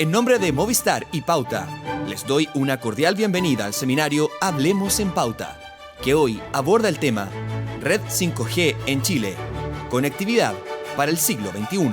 En nombre de Movistar y Pauta, les doy una cordial bienvenida al seminario Hablemos en Pauta, que hoy aborda el tema Red 5G en Chile, conectividad para el siglo XXI.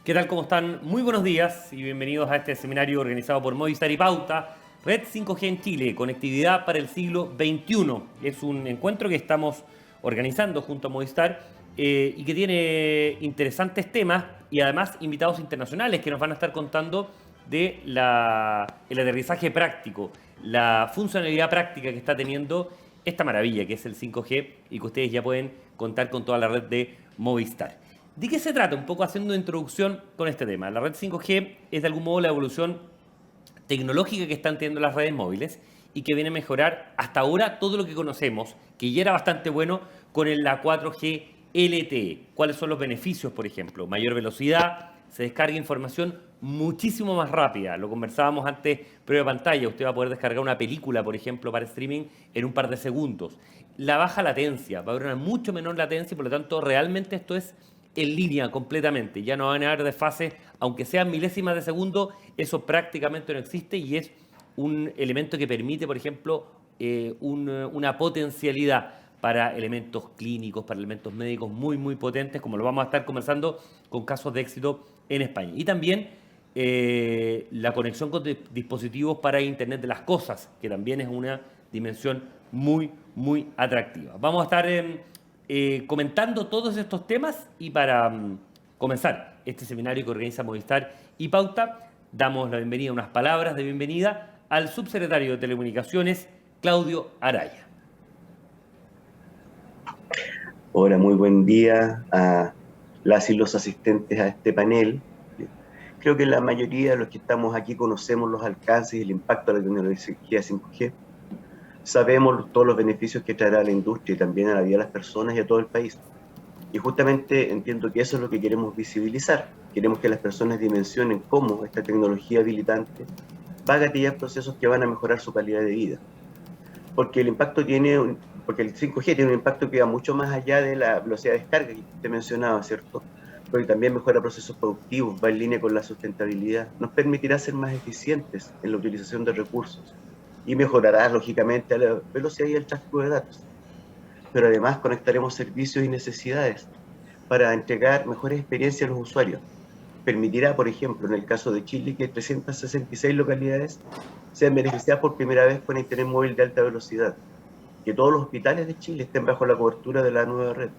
¿Qué tal? ¿Cómo están? Muy buenos días y bienvenidos a este seminario organizado por Movistar y Pauta, Red 5G en Chile, conectividad para el siglo XXI. Es un encuentro que estamos organizando junto a Movistar y que tiene interesantes temas y además invitados internacionales que nos van a estar contando de el aterrizaje práctico, la funcionalidad práctica que está teniendo esta maravilla que es el 5G y que ustedes ya pueden contar con toda la red de Movistar. ¿De qué se trata? Un poco haciendo una introducción con este tema. La red 5G es de algún modo la evolución tecnológica que están teniendo las redes móviles y que viene a mejorar hasta ahora todo lo que conocemos, que ya era bastante bueno con la 4G LTE. ¿Cuáles son los beneficios, por ejemplo? Mayor velocidad, se descarga información muchísimo más rápida. Lo conversábamos antes, previa pantalla. Usted va a poder descargar una película, por ejemplo, para streaming en un par de segundos. La baja latencia, va a haber una mucho menor latencia y por lo tanto realmente esto es en línea completamente. Ya no van a haber desfases, aunque sean milésimas de segundo, eso prácticamente no existe y es un elemento que permite, por ejemplo, una potencialidad para elementos clínicos, para elementos médicos muy, muy potentes, como lo vamos a estar conversando con casos de éxito en España. Y también la conexión con dispositivos para Internet de las cosas, que también es una dimensión muy, muy atractiva. Vamos a estar comentando todos estos temas y para comenzar este seminario que organiza Movistar y Pauta, damos la bienvenida, unas palabras de bienvenida al subsecretario de Telecomunicaciones, Claudio Araya. Hola, muy buen día a las y los asistentes a este panel. Creo que la mayoría de los que estamos aquí conocemos los alcances y el impacto de la tecnología 5G. Sabemos todos los beneficios que traerá a la industria y también a la vida de las personas y a todo el país. Y justamente entiendo que eso es lo que queremos visibilizar. Queremos que las personas dimensionen cómo esta tecnología habilitante va a gatillar procesos que van a mejorar su calidad de vida. Porque el 5G tiene un impacto que va mucho más allá de la velocidad de descarga que usted mencionaba, ¿cierto? Porque también mejora procesos productivos, va en línea con la sustentabilidad, nos permitirá ser más eficientes en la utilización de recursos y mejorará, lógicamente, la velocidad y el tráfico de datos. Pero además conectaremos servicios y necesidades para entregar mejores experiencias a los usuarios. Permitirá, por ejemplo, en el caso de Chile, que 366 localidades sean beneficiadas por primera vez con Internet móvil de alta velocidad, que todos los hospitales de Chile estén bajo la cobertura de la nueva red,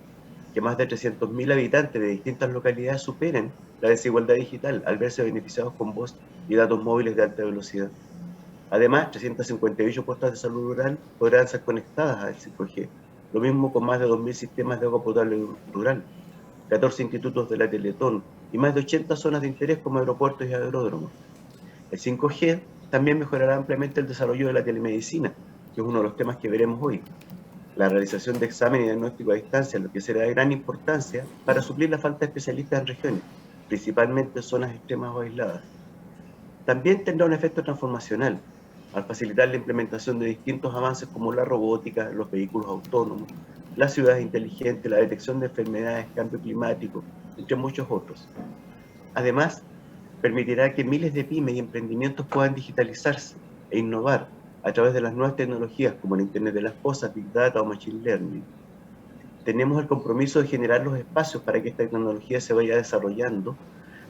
que más de 300.000 habitantes de distintas localidades superen la desigualdad digital al verse beneficiados con voz y datos móviles de alta velocidad. Además, 358 puestas de salud rural podrán ser conectadas al 5G, lo mismo con más de 2.000 sistemas de agua potable rural, 14 institutos de la Teletón y más de 80 zonas de interés como aeropuertos y aeródromos. El 5G también mejorará ampliamente el desarrollo de la telemedicina, que es uno de los temas que veremos hoy. La realización de exámenes y diagnóstico a distancia, lo que será de gran importancia para suplir la falta de especialistas en regiones, principalmente en zonas extremas o aisladas. También tendrá un efecto transformacional, al facilitar la implementación de distintos avances como la robótica, los vehículos autónomos, las ciudades inteligentes, la detección de enfermedades, cambio climático, entre muchos otros. Además, permitirá que miles de pymes y emprendimientos puedan digitalizarse e innovar a través de las nuevas tecnologías como el Internet de las Cosas, Big Data o Machine Learning. Tenemos el compromiso de generar los espacios para que esta tecnología se vaya desarrollando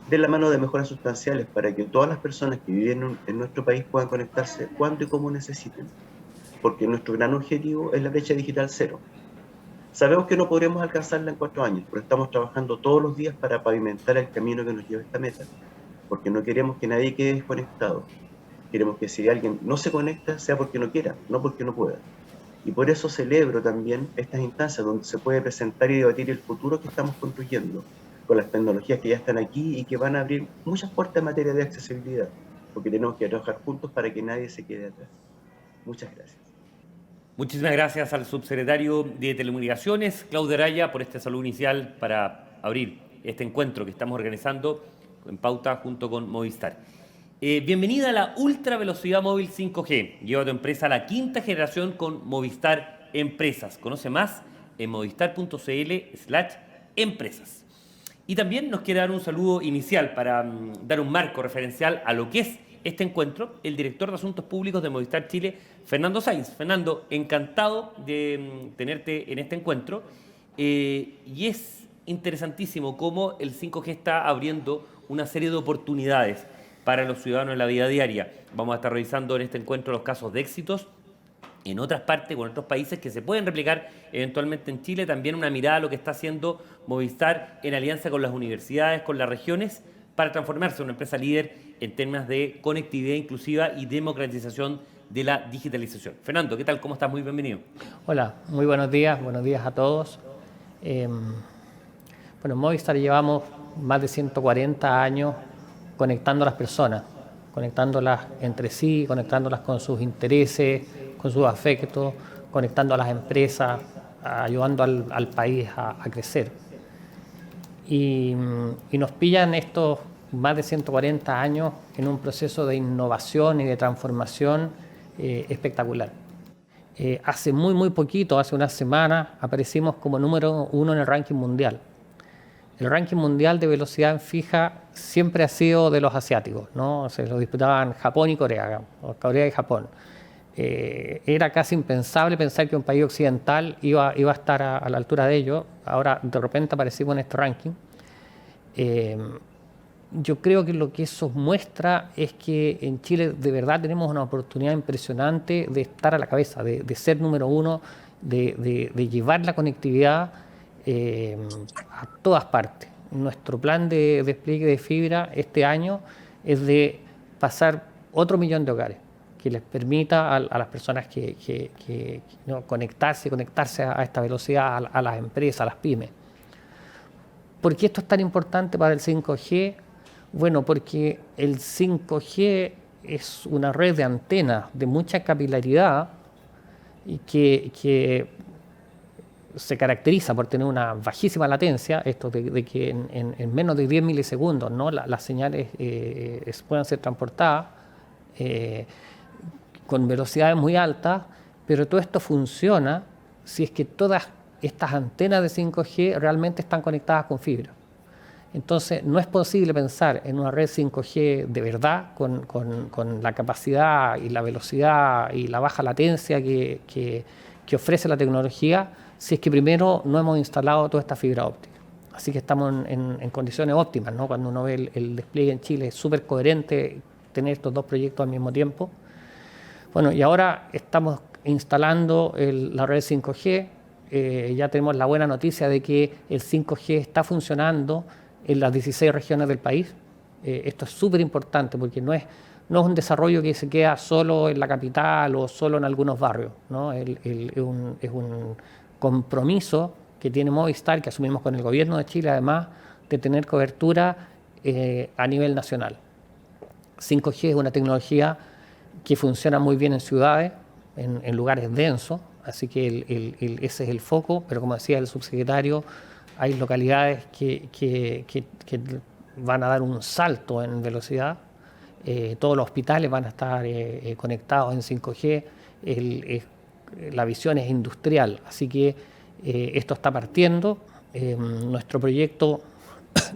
de la mano de mejoras sustanciales para que todas las personas que viven en nuestro país puedan conectarse cuando y como necesiten, porque nuestro gran objetivo es la brecha digital cero. Sabemos que no podremos alcanzarla en 4 años, pero estamos trabajando todos los días para pavimentar el camino que nos lleva a esta meta, porque no queremos que nadie quede desconectado. Queremos que si alguien no se conecta, sea porque no quiera, no porque no pueda. Y por eso celebro también estas instancias donde se puede presentar y debatir el futuro que estamos construyendo, con las tecnologías que ya están aquí y que van a abrir muchas puertas en materia de accesibilidad, porque tenemos que trabajar juntos para que nadie se quede atrás. Muchas gracias. Muchísimas gracias al subsecretario de Telecomunicaciones, Claudio Araya, por este saludo inicial para abrir este encuentro que estamos organizando en Pauta junto con Movistar. Bienvenida a la ultra velocidad móvil 5G. Lleva a tu empresa a la 5ª generación con Movistar Empresas. Conoce más en movistar.cl/empresas. Y también nos quiere dar un saludo inicial para dar un marco referencial a lo que es este encuentro, el director de Asuntos Públicos de Movistar Chile, Fernando Sainz. Fernando, encantado de tenerte en este encuentro. Y es interesantísimo cómo el 5G está abriendo una serie de oportunidades para los ciudadanos en la vida diaria. Vamos a estar revisando en este encuentro los casos de éxitos en otras partes, con otros países que se pueden replicar eventualmente en Chile. También una mirada a lo que está haciendo Movistar en alianza con las universidades, con las regiones, para transformarse en una empresa líder en temas de conectividad inclusiva y democratización de la digitalización. Fernando, ¿qué tal? ¿Cómo estás? Muy bienvenido. Hola, muy buenos días a todos. En Movistar llevamos más de 140 años conectando a las personas, conectándolas entre sí, conectándolas con sus intereses, con sus afectos, conectando a las empresas, ayudando al país a crecer. Y nos pillan estos más de 140 años en un proceso de innovación y de transformación espectacular. Hace muy poquito, hace una semana, aparecimos como número 1 en el ranking mundial. El ranking mundial de velocidad en fija siempre ha sido de los asiáticos, ¿no? Se lo disputaban Japón y Corea, o Corea y Japón. Era casi impensable pensar que un país occidental iba a estar a la altura de ellos. Ahora de repente aparecimos en este ranking. Yo creo que lo que eso muestra es que en Chile de verdad tenemos una oportunidad impresionante de estar a la cabeza, de ser número 1, de llevar la conectividad a todas partes. Nuestro plan de despliegue de fibra este año es de pasar otro 1 millón de hogares, que les permita a las personas ¿no? conectarse a esta velocidad, a las empresas, a las pymes. ¿Por qué esto es tan importante para el 5G? Bueno, porque el 5G es una red de antenas de mucha capilaridad y que se caracteriza por tener una bajísima latencia, esto de que en menos de 10 milisegundos, ¿no? las señales puedan ser transportadas con velocidades muy altas, pero todo esto funciona si es que todas estas antenas de 5G realmente están conectadas con fibra. Entonces, no es posible pensar en una red 5G de verdad, con la capacidad y la velocidad y la baja latencia que ofrece la tecnología, si es que primero no hemos instalado toda esta fibra óptica. Así que estamos en condiciones óptimas, ¿no? Cuando uno ve el despliegue en Chile, es súper coherente tener estos dos proyectos al mismo tiempo. Bueno, y ahora estamos instalando la red 5G. Ya tenemos la buena noticia de que el 5G está funcionando en las 16 regiones del país. Esto es súper importante porque no es un desarrollo que se queda solo en la capital o solo en algunos barrios, ¿no? Es un compromiso que tiene Movistar, que asumimos con el gobierno de Chile, además de tener cobertura a nivel nacional. 5G es una tecnología que funciona muy bien en ciudades, en lugares densos, así que ese es el foco, pero como decía el subsecretario, hay localidades que van a dar un salto en velocidad. Todos los hospitales van a estar conectados en 5G. La visión es industrial, así que esto está partiendo. Nuestro proyecto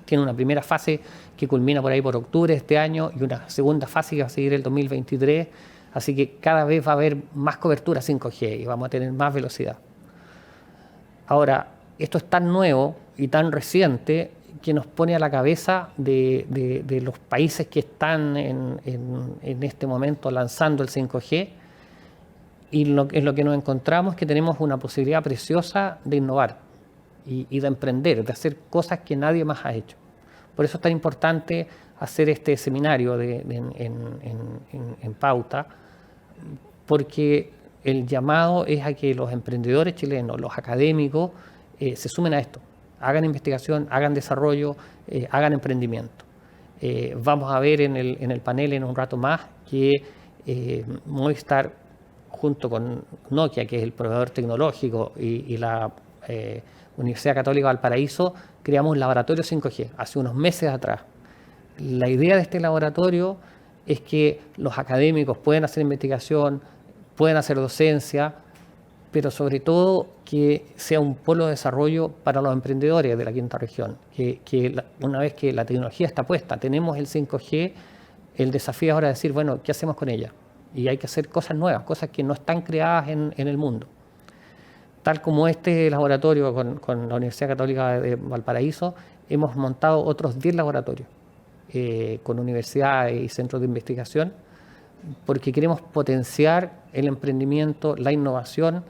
tiene una primera fase que culmina por ahí por octubre de este año y una segunda fase que va a seguir el 2023. Así que cada vez va a haber más cobertura 5G y vamos a tener más velocidad. Ahora, esto es tan nuevo y tan reciente que nos pone a la cabeza de los países que están en este momento lanzando el 5G, y en lo que nos encontramos es que tenemos una posibilidad preciosa de innovar y de emprender, de hacer cosas que nadie más ha hecho. Por eso es tan importante hacer este seminario en Pauta, porque el llamado es a que los emprendedores chilenos, los académicos, se sumen a esto, hagan investigación, hagan desarrollo, hagan emprendimiento. Vamos a ver en el panel en un rato más que Movistar, junto con Nokia, que es el proveedor tecnológico, y la Universidad Católica Valparaíso, creamos un laboratorio 5G hace unos meses atrás. La idea de este laboratorio es que los académicos pueden hacer investigación, pueden hacer docencia, pero sobre todo que sea un polo de desarrollo para los emprendedores de la quinta región, una vez que la tecnología está puesta, tenemos el 5G, el desafío ahora es decir, bueno, ¿qué hacemos con ella? Y hay que hacer cosas nuevas, cosas que no están creadas en el mundo. Tal como este laboratorio con la Universidad Católica de Valparaíso, hemos montado otros 10 laboratorios con universidades y centros de investigación, porque queremos potenciar el emprendimiento, la innovación,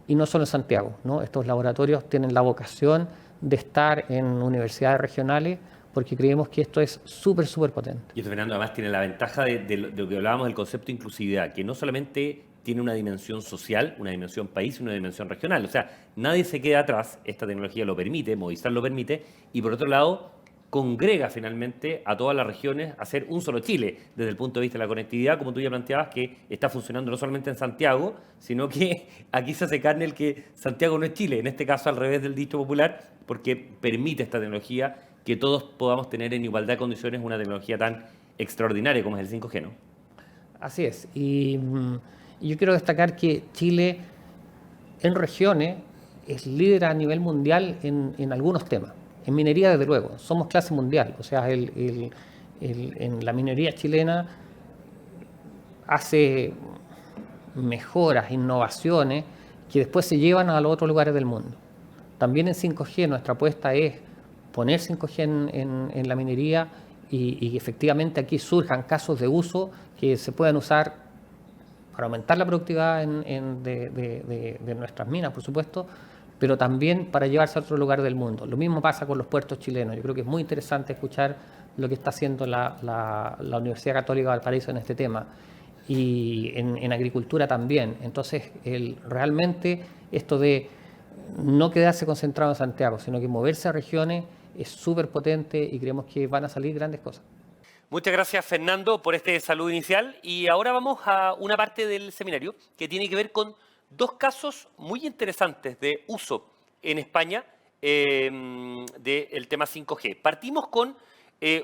y no solo en Santiago, ¿no? Estos laboratorios tienen la vocación de estar en universidades regionales, porque creemos que esto es súper potente. Y esto, Fernando, además tiene la ventaja de lo que hablábamos del concepto de inclusividad, que no solamente tiene una dimensión social, una dimensión país y una dimensión regional. O sea, nadie se queda atrás, esta tecnología lo permite, Movistar lo permite, y por otro lado, congrega finalmente a todas las regiones a ser un solo Chile, desde el punto de vista de la conectividad, como tú ya planteabas, que está funcionando no solamente en Santiago, sino que aquí se hace carne el que Santiago no es Chile, en este caso al revés del dicho popular, porque permite esta tecnología que todos podamos tener en igualdad de condiciones una tecnología tan extraordinaria como es el 5G, ¿no? Así es, y yo quiero destacar que Chile en regiones es líder a nivel mundial en algunos temas. En minería, desde luego, somos clase mundial, o sea, en la minería chilena hace mejoras, innovaciones que después se llevan a los otros lugares del mundo. También en 5G nuestra apuesta es poner 5G en la minería y efectivamente aquí surjan casos de uso que se puedan usar para aumentar la productividad de nuestras minas, por supuesto, pero también para llevarse a otro lugar del mundo. Lo mismo pasa con los puertos chilenos. Yo creo que es muy interesante escuchar lo que está haciendo la Universidad Católica de Valparaíso en este tema, y en agricultura también. Entonces, realmente esto de no quedarse concentrado en Santiago, sino que moverse a regiones es súper potente y creemos que van a salir grandes cosas. Muchas gracias, Fernando, por este saludo inicial. Y ahora vamos a una parte del seminario que tiene que ver con dos casos muy interesantes de uso en España del tema 5G. Partimos con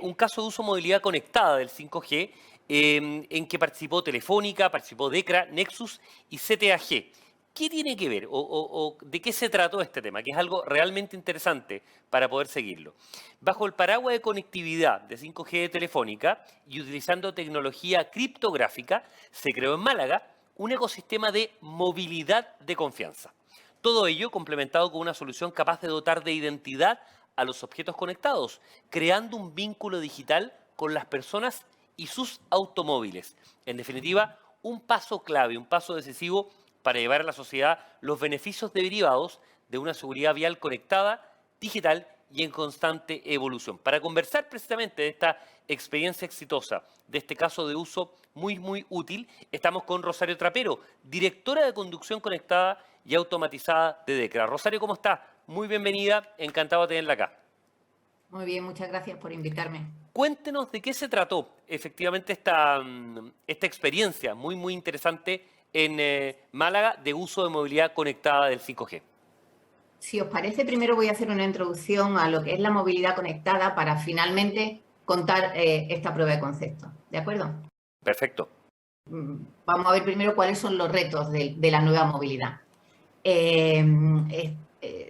un caso de uso movilidad conectada del 5G en que participó Telefónica, participó DECRA, Nexus y CTAG. ¿Qué tiene que ver o de qué se trató este tema? Que es algo realmente interesante para poder seguirlo. Bajo el paraguas de conectividad de 5G de Telefónica y utilizando tecnología criptográfica, se creó en Málaga un ecosistema de movilidad de confianza. Todo ello complementado con una solución capaz de dotar de identidad a los objetos conectados, creando un vínculo digital con las personas y sus automóviles. En definitiva, un paso clave, un paso decisivo para llevar a la sociedad los beneficios derivados de una seguridad vial conectada, digital y en constante evolución. Para conversar precisamente de esta experiencia exitosa, de este caso de uso muy útil, estamos con Rosario Trapero, directora de conducción conectada y automatizada de DECRA. Rosario, ¿cómo está? Muy bienvenida, encantado de tenerla acá. Muy bien, muchas gracias por invitarme. Cuéntenos de qué se trató efectivamente esta experiencia muy interesante en Málaga de uso de movilidad conectada del 5G. Si os parece, primero voy a hacer una introducción a lo que es la movilidad conectada para finalmente contar esta prueba de concepto. ¿De acuerdo? Perfecto. Vamos a ver primero cuáles son los retos de la nueva movilidad.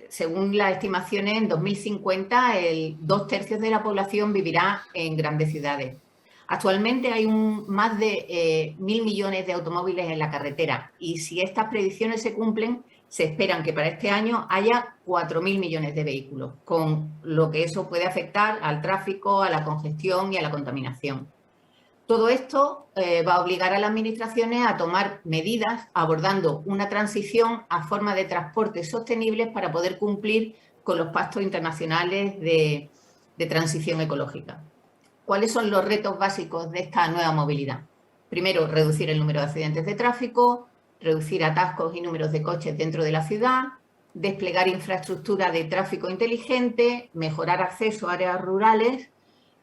Según las estimaciones, en 2050 2/3 de la población vivirá en grandes ciudades. Actualmente hay más de 1.000 millones de automóviles en la carretera y si estas predicciones se cumplen, se esperan que para este año haya 4.000 millones de vehículos, con lo que eso puede afectar al tráfico, a la congestión y a la contaminación. Todo esto va a obligar a las administraciones a tomar medidas abordando una transición a formas de transporte sostenibles para poder cumplir con los pactos internacionales de transición ecológica. ¿Cuáles son los retos básicos de esta nueva movilidad? Primero, reducir el número de accidentes de tráfico, reducir atascos y números de coches dentro de la ciudad, desplegar infraestructura de tráfico inteligente, mejorar acceso a áreas rurales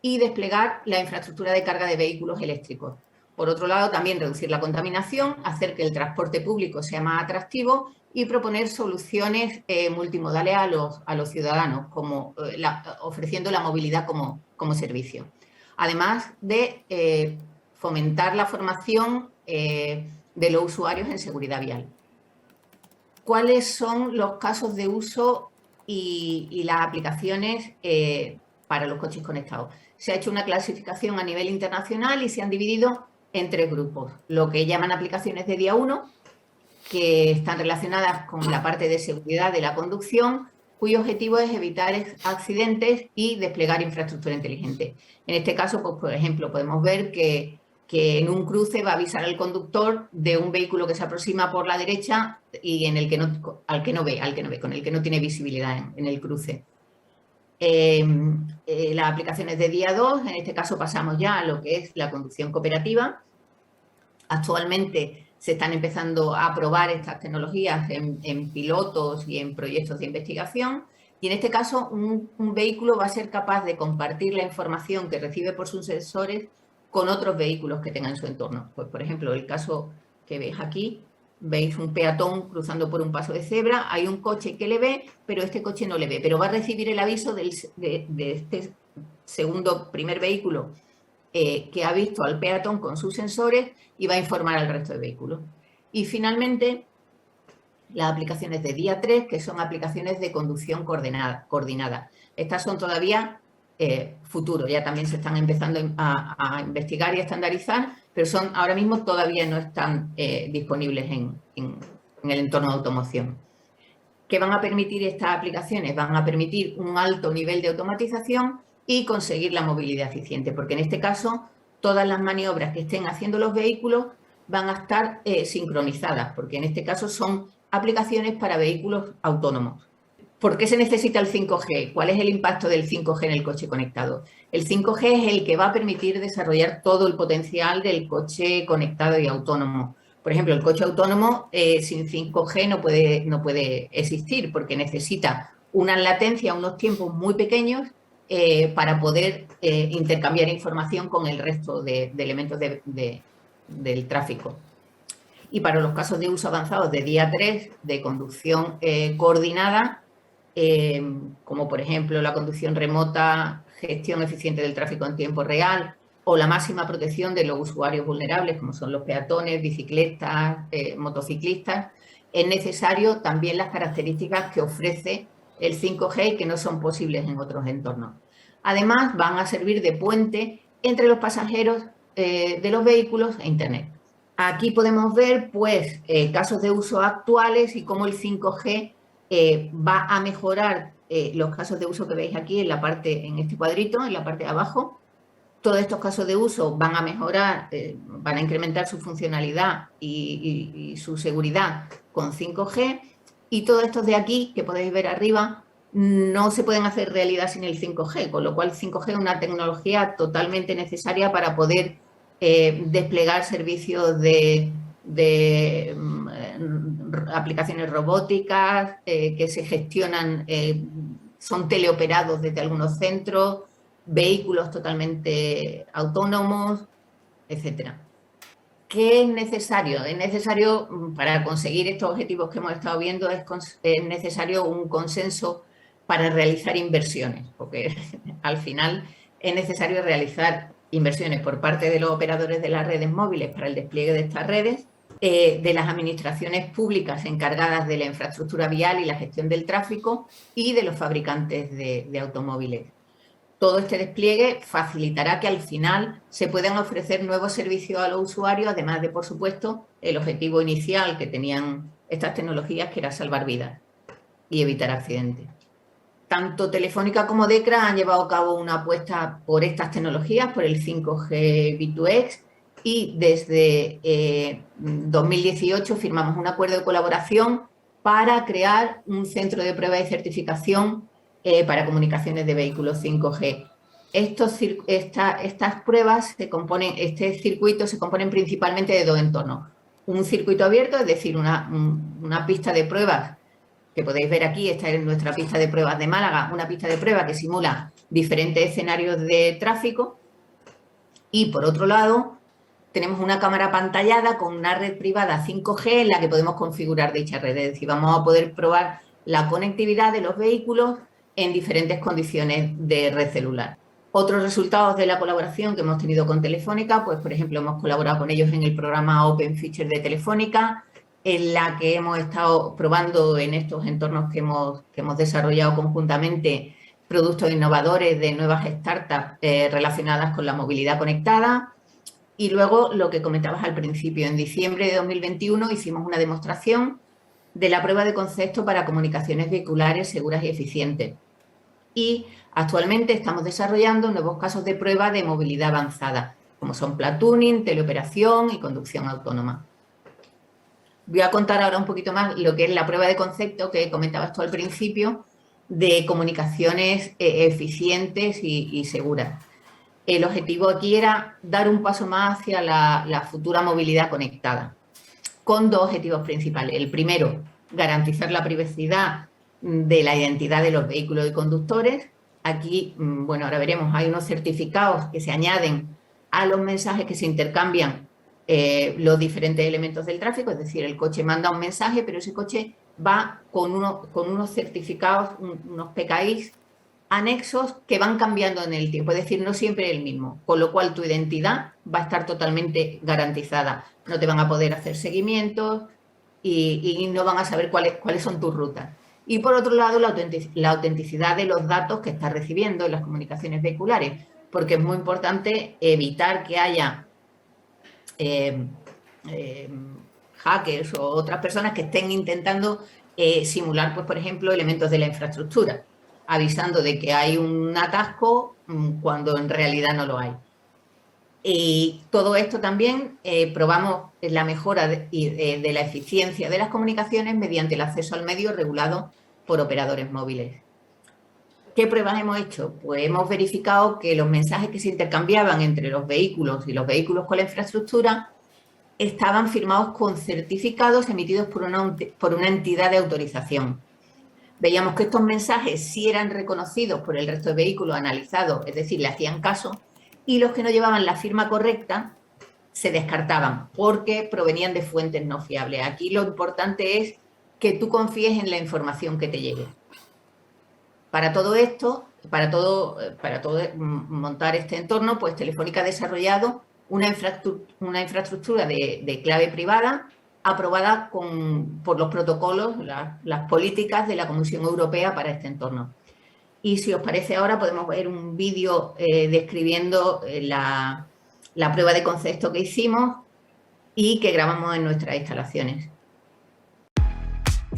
y desplegar la infraestructura de carga de vehículos eléctricos. Por otro lado, también reducir la contaminación, hacer que el transporte público sea más atractivo y proponer soluciones multimodales a los ciudadanos, como ofreciendo la movilidad como servicio. Además de fomentar la formación de los usuarios en seguridad vial. cuáles son los casos de uso y las aplicaciones para los coches conectados. Se ha hecho una clasificación a nivel internacional y se han dividido en 3 grupos. Lo que llaman aplicaciones de día 1, que están relacionadas con la parte de seguridad de la conducción, cuyo objetivo es evitar accidentes y desplegar infraestructura inteligente. En este caso, pues, por ejemplo, podemos ver que en un cruce va a avisar al conductor de un vehículo que se aproxima por la derecha y en el que al que no ve, con el que no tiene visibilidad en el cruce. Las aplicaciones de día 2, en este caso pasamos ya a lo que es la conducción cooperativa. Actualmente se están empezando a probar estas tecnologías en pilotos y en proyectos de investigación. Y en este caso, un vehículo va a ser capaz de compartir la información que recibe por sus sensores con otros vehículos que tengan en su entorno. Pues, por ejemplo, el caso que veis aquí, veis un peatón cruzando por un paso de cebra, hay un coche que le ve, pero este coche no le ve, pero va a recibir el aviso de este primer vehículo que ha visto al peatón con sus sensores y va a informar al resto de vehículos. Y finalmente, las aplicaciones de día 3, que son aplicaciones de conducción coordinada. Estas son todavía futuro, ya también se están empezando a investigar y a estandarizar, pero ahora mismo todavía no están disponibles en el entorno de automoción. ¿Qué van a permitir estas aplicaciones? Van a permitir un alto nivel de automatización y conseguir la movilidad eficiente, porque en este caso todas las maniobras que estén haciendo los vehículos van a estar sincronizadas, porque en este caso son aplicaciones para vehículos autónomos. ¿Por qué se necesita el 5G? ¿Cuál es el impacto del 5G en el coche conectado? El 5G es el que va a permitir desarrollar todo el potencial del coche conectado y autónomo. Por ejemplo, el coche autónomo sin 5G no puede existir, porque necesita una latencia, unos tiempos muy pequeños para poder intercambiar información con el resto de elementos del tráfico. Y para los casos de uso avanzados de día 3, de conducción coordinada, como por ejemplo la conducción remota, gestión eficiente del tráfico en tiempo real o la máxima protección de los usuarios vulnerables, como son los peatones, bicicletas, motociclistas, es necesario también las características que ofrece el 5G y que no son posibles en otros entornos. Además, van a servir de puente entre los pasajeros de los vehículos e Internet. Aquí podemos ver, pues, casos de uso actuales y cómo el 5G va a mejorar los casos de uso que veis aquí en este cuadrito, en la parte de abajo. Todos estos casos de uso van a mejorar, van a incrementar su funcionalidad y su seguridad con 5G. Y todos estos de aquí, que podéis ver arriba, no se pueden hacer realidad sin el 5G, con lo cual 5G es una tecnología totalmente necesaria para poder desplegar servicios de aplicaciones robóticas que se gestionan, son teleoperados desde algunos centros, vehículos totalmente autónomos, etcétera. ¿Qué es necesario? Es necesario, para conseguir estos objetivos que hemos estado viendo, es necesario un consenso para realizar inversiones, porque al final es necesario realizar inversiones por parte de los operadores de las redes móviles para el despliegue de estas redes, de las administraciones públicas encargadas de la infraestructura vial y la gestión del tráfico y de los fabricantes de automóviles. Todo este despliegue facilitará que al final se puedan ofrecer nuevos servicios a los usuarios, además de, por supuesto, el objetivo inicial que tenían estas tecnologías, que era salvar vidas y evitar accidentes. Tanto Telefónica como DECRA han llevado a cabo una apuesta por estas tecnologías, por el 5G V2X, y desde 2018 firmamos un acuerdo de colaboración para crear un centro de prueba y certificación para comunicaciones de vehículos 5G. Estas pruebas este circuito se componen principalmente de 2 entornos. Un circuito abierto, es decir, una pista de pruebas que podéis ver aquí, esta es nuestra pista de pruebas de Málaga, una pista de pruebas que simula diferentes escenarios de tráfico. Y por otro lado, tenemos una cámara pantallada con una red privada 5G en la que podemos configurar dicha red. Es decir, vamos a poder probar la conectividad de los vehículos en diferentes condiciones de red celular. Otros resultados de la colaboración que hemos tenido con Telefónica, pues por ejemplo hemos colaborado con ellos en el programa Open Feature de Telefónica, en la que hemos estado probando en estos entornos que hemos desarrollado conjuntamente productos innovadores de nuevas startups relacionadas con la movilidad conectada. Y luego lo que comentabas al principio, en diciembre de 2021 hicimos una demostración de la prueba de concepto para comunicaciones vehiculares seguras y eficientes. Y actualmente estamos desarrollando nuevos casos de prueba de movilidad avanzada, como son platooning, teleoperación y conducción autónoma. Voy a contar ahora un poquito más lo que es la prueba de concepto que comentabas tú al principio, de comunicaciones eficientes y seguras. El objetivo aquí era dar un paso más hacia la futura movilidad conectada, con dos objetivos principales. El primero, garantizar la privacidad de la identidad de los vehículos y conductores. Aquí, bueno, ahora veremos, hay unos certificados que se añaden a los mensajes que se intercambian los diferentes elementos del tráfico, es decir, el coche manda un mensaje, pero ese coche va con unos certificados, unos PKIs anexos que van cambiando en el tiempo, es decir, no siempre el mismo, con lo cual tu identidad va a estar totalmente garantizada. No te van a poder hacer seguimientos y no van a saber cuáles son tus rutas. Y por otro lado, la autenticidad de los datos que estás recibiendo en las comunicaciones vehiculares, porque es muy importante evitar que haya hackers o otras personas que estén intentando simular, pues, por ejemplo, elementos de la infraestructura, avisando de que hay un atasco cuando en realidad no lo hay. Y todo esto también probamos la mejora de la eficiencia de las comunicaciones mediante el acceso al medio regulado por operadores móviles. ¿Qué pruebas hemos hecho? Pues hemos verificado que los mensajes que se intercambiaban entre los vehículos y los vehículos con la infraestructura estaban firmados con certificados emitidos por una entidad de autorización. Veíamos que estos mensajes sí eran reconocidos por el resto de vehículos analizados, es decir, le hacían caso, y los que no llevaban la firma correcta se descartaban porque provenían de fuentes no fiables. Aquí lo importante es que tú confíes en la información que te llegue. Para todo esto, para todo montar este entorno, pues Telefónica ha desarrollado una infraestructura de clave privada aprobada por los protocolos, las políticas de la Comisión Europea para este entorno. Y si os parece ahora podemos ver un vídeo describiendo la prueba de concepto que hicimos y que grabamos en nuestras instalaciones.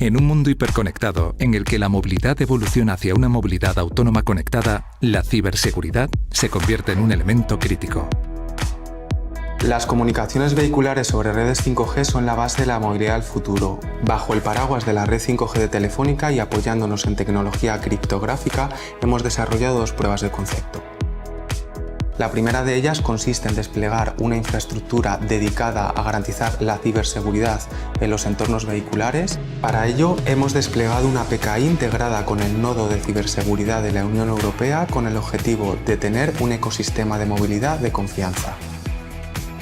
En un mundo hiperconectado en el que la movilidad evoluciona hacia una movilidad autónoma conectada, la ciberseguridad se convierte en un elemento crítico. Las comunicaciones vehiculares sobre redes 5G son la base de la movilidad del futuro. Bajo el paraguas de la red 5G de Telefónica y apoyándonos en tecnología criptográfica, hemos desarrollado dos pruebas de concepto. La primera de ellas consiste en desplegar una infraestructura dedicada a garantizar la ciberseguridad en los entornos vehiculares. Para ello, hemos desplegado una PKI integrada con el nodo de ciberseguridad de la Unión Europea con el objetivo de tener un ecosistema de movilidad de confianza.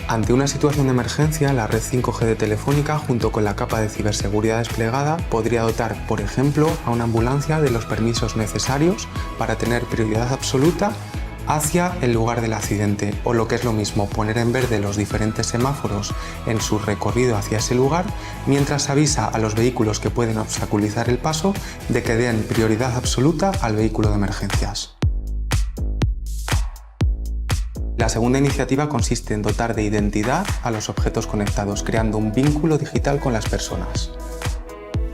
Ante una situación de emergencia, la red 5G de Telefónica, junto con la capa de ciberseguridad desplegada, podría dotar, por ejemplo, a una ambulancia de los permisos necesarios para tener prioridad absoluta hacia el lugar del accidente, o lo que es lo mismo, poner en verde los diferentes semáforos en su recorrido hacia ese lugar, mientras avisa a los vehículos que pueden obstaculizar el paso de que den prioridad absoluta al vehículo de emergencias. La segunda iniciativa consiste en dotar de identidad a los objetos conectados, creando un vínculo digital con las personas.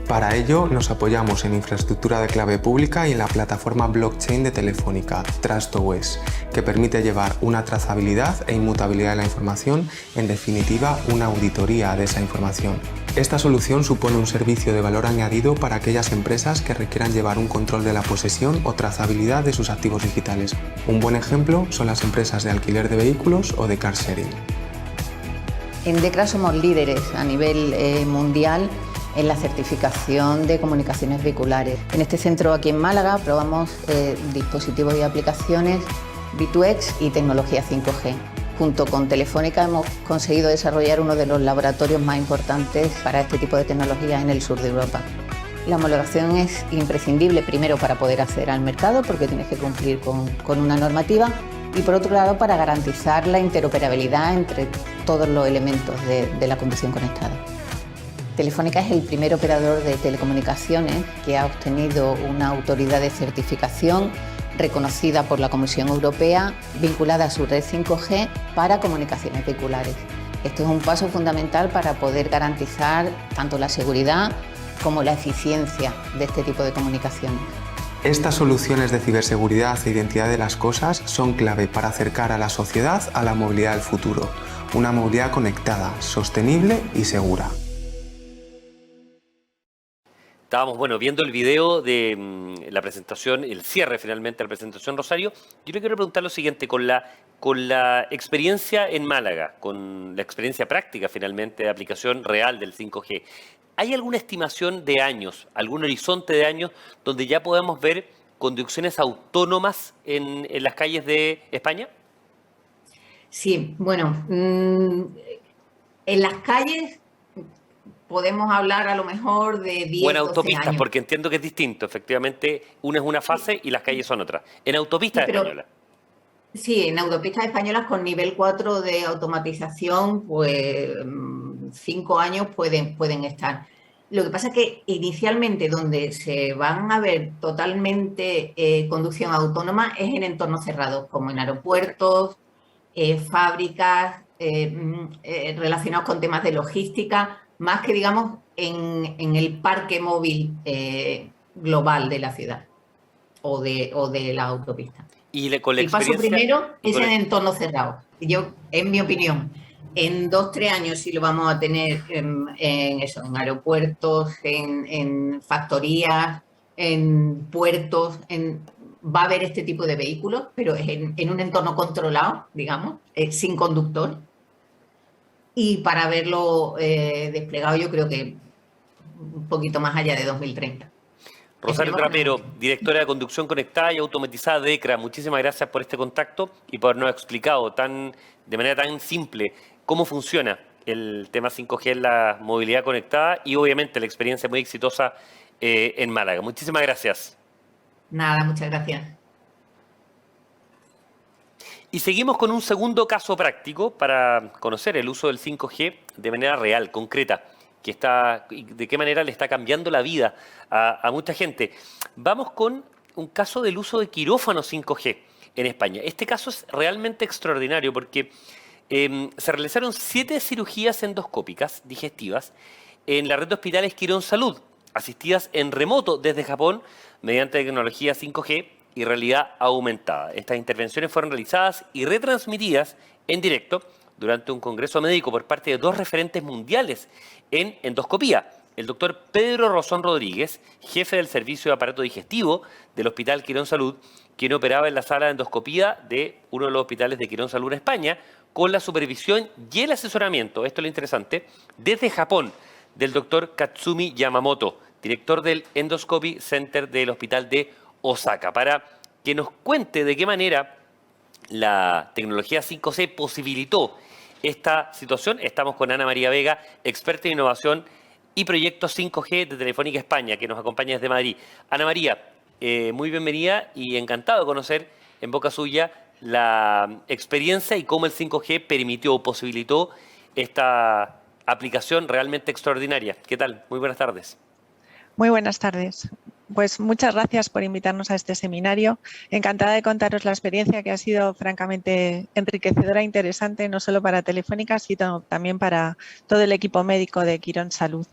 Para ello nos apoyamos en infraestructura de clave pública y en la plataforma blockchain de Telefónica, TrustOS, que permite llevar una trazabilidad e inmutabilidad de la información, en definitiva una auditoría de esa información. Esta solución supone un servicio de valor añadido para aquellas empresas que requieran llevar un control de la posesión o trazabilidad de sus activos digitales. Un buen ejemplo son las empresas de alquiler de vehículos o de car sharing. En DECRA somos líderes a nivel mundial en la certificación de comunicaciones vehiculares. En este centro aquí en Málaga probamos dispositivos y aplicaciones V2X y tecnología 5G. Junto con Telefónica hemos conseguido desarrollar uno de los laboratorios más importantes para este tipo de tecnología en el sur de Europa. La homologación es imprescindible, primero para poder acceder al mercado, porque tienes que cumplir con una normativa, y por otro lado para garantizar la interoperabilidad entre todos los elementos de la conducción conectada. Telefónica es el primer operador de telecomunicaciones que ha obtenido una autoridad de certificación reconocida por la Comisión Europea vinculada a su red 5G para comunicaciones vehiculares. Esto es un paso fundamental para poder garantizar tanto la seguridad como la eficiencia de este tipo de comunicaciones. Estas soluciones de ciberseguridad e identidad de las cosas son clave para acercar a la sociedad a la movilidad del futuro, una movilidad conectada, sostenible y segura. Estábamos, viendo el video de la presentación, el cierre finalmente de la presentación, Rosario. Yo le quiero preguntar lo siguiente, con la experiencia en Málaga, con la experiencia práctica finalmente de aplicación real del 5G, ¿hay alguna estimación de años, algún horizonte de años donde ya podamos ver conducciones autónomas en las calles de España? Sí, bueno, en las calles podemos hablar a lo mejor de 10 o en 12 autopistas, años. porque entiendo que es distinto. Efectivamente, una es una fase y las calles son otras. En autopistas españolas. Sí, en autopistas españolas con nivel 4 de automatización, pues 5 años pueden estar. Lo que pasa es que inicialmente donde se van a ver totalmente conducción autónoma es en entornos cerrados, como en aeropuertos, fábricas, relacionados con temas de logística, más que, digamos, en el parque móvil global de la ciudad o de la autopista. Y con la el paso experiencia, primero es en entornos cerrados. Yo, en mi opinión, en 2-3 años sí lo vamos a tener en aeropuertos, en factorías, en puertos, va a haber este tipo de vehículos, pero en un entorno controlado, digamos, sin conductor. Y para verlo desplegado yo creo que un poquito más allá de 2030. Rosario Trapero, directora de Conducción Conectada y Automatizada de ECRA, muchísimas gracias por este contacto y por habernos explicado de manera tan simple cómo funciona el tema 5G en la movilidad conectada y obviamente la experiencia muy exitosa en Málaga. Muchísimas gracias. Nada, muchas gracias. Y seguimos con un segundo caso práctico para conocer el uso del 5G de manera real, concreta, de qué manera le está cambiando la vida a mucha gente. Vamos con un caso del uso de quirófanos 5G en España. Este caso es realmente extraordinario porque se realizaron 7 cirugías endoscópicas digestivas en la red de hospitales Quirón Salud, asistidas en remoto desde Japón mediante tecnología 5G y realidad aumentada. Estas intervenciones fueron realizadas y retransmitidas en directo durante un congreso médico por parte de 2 referentes mundiales en endoscopía. El doctor Pedro Rosón Rodríguez, jefe del servicio de aparato digestivo del Hospital Quirón Salud, quien operaba en la sala de endoscopía de uno de los hospitales de Quirón Salud en España, con la supervisión y el asesoramiento, esto es lo interesante, desde Japón, del doctor Katsumi Yamamoto, director del Endoscopy Center del Hospital de Osaka, para que nos cuente de qué manera la tecnología 5G posibilitó esta situación. Estamos con Ana María Vega, experta en innovación y proyectos 5G de Telefónica España, que nos acompaña desde Madrid. Ana María, muy bienvenida y encantado de conocer en boca suya la experiencia y cómo el 5G permitió, posibilitó esta aplicación realmente extraordinaria. ¿Qué tal? Muy buenas tardes. Muy buenas tardes. Pues muchas gracias por invitarnos a este seminario. Encantada de contaros la experiencia que ha sido francamente enriquecedora e interesante, no solo para Telefónica, sino también para todo el equipo médico de Quirón Salud.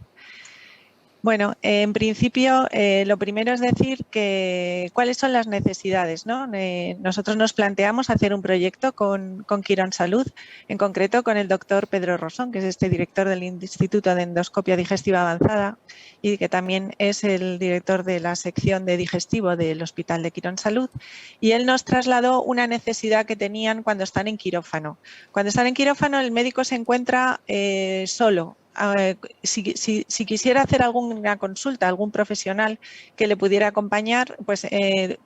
Bueno, en principio, lo primero es decir que cuáles son las necesidades, ¿no? Nosotros nos planteamos hacer un proyecto con Quirón Salud, en concreto con el doctor Pedro Rosón, que es director del Instituto de Endoscopia Digestiva Avanzada y que también es el director de la sección de digestivo del Hospital de Quirón Salud. Y él nos trasladó una necesidad que tenían cuando están en quirófano. Cuando están en quirófano, el médico se encuentra solo. Si quisiera hacer alguna consulta, algún profesional que le pudiera acompañar, pues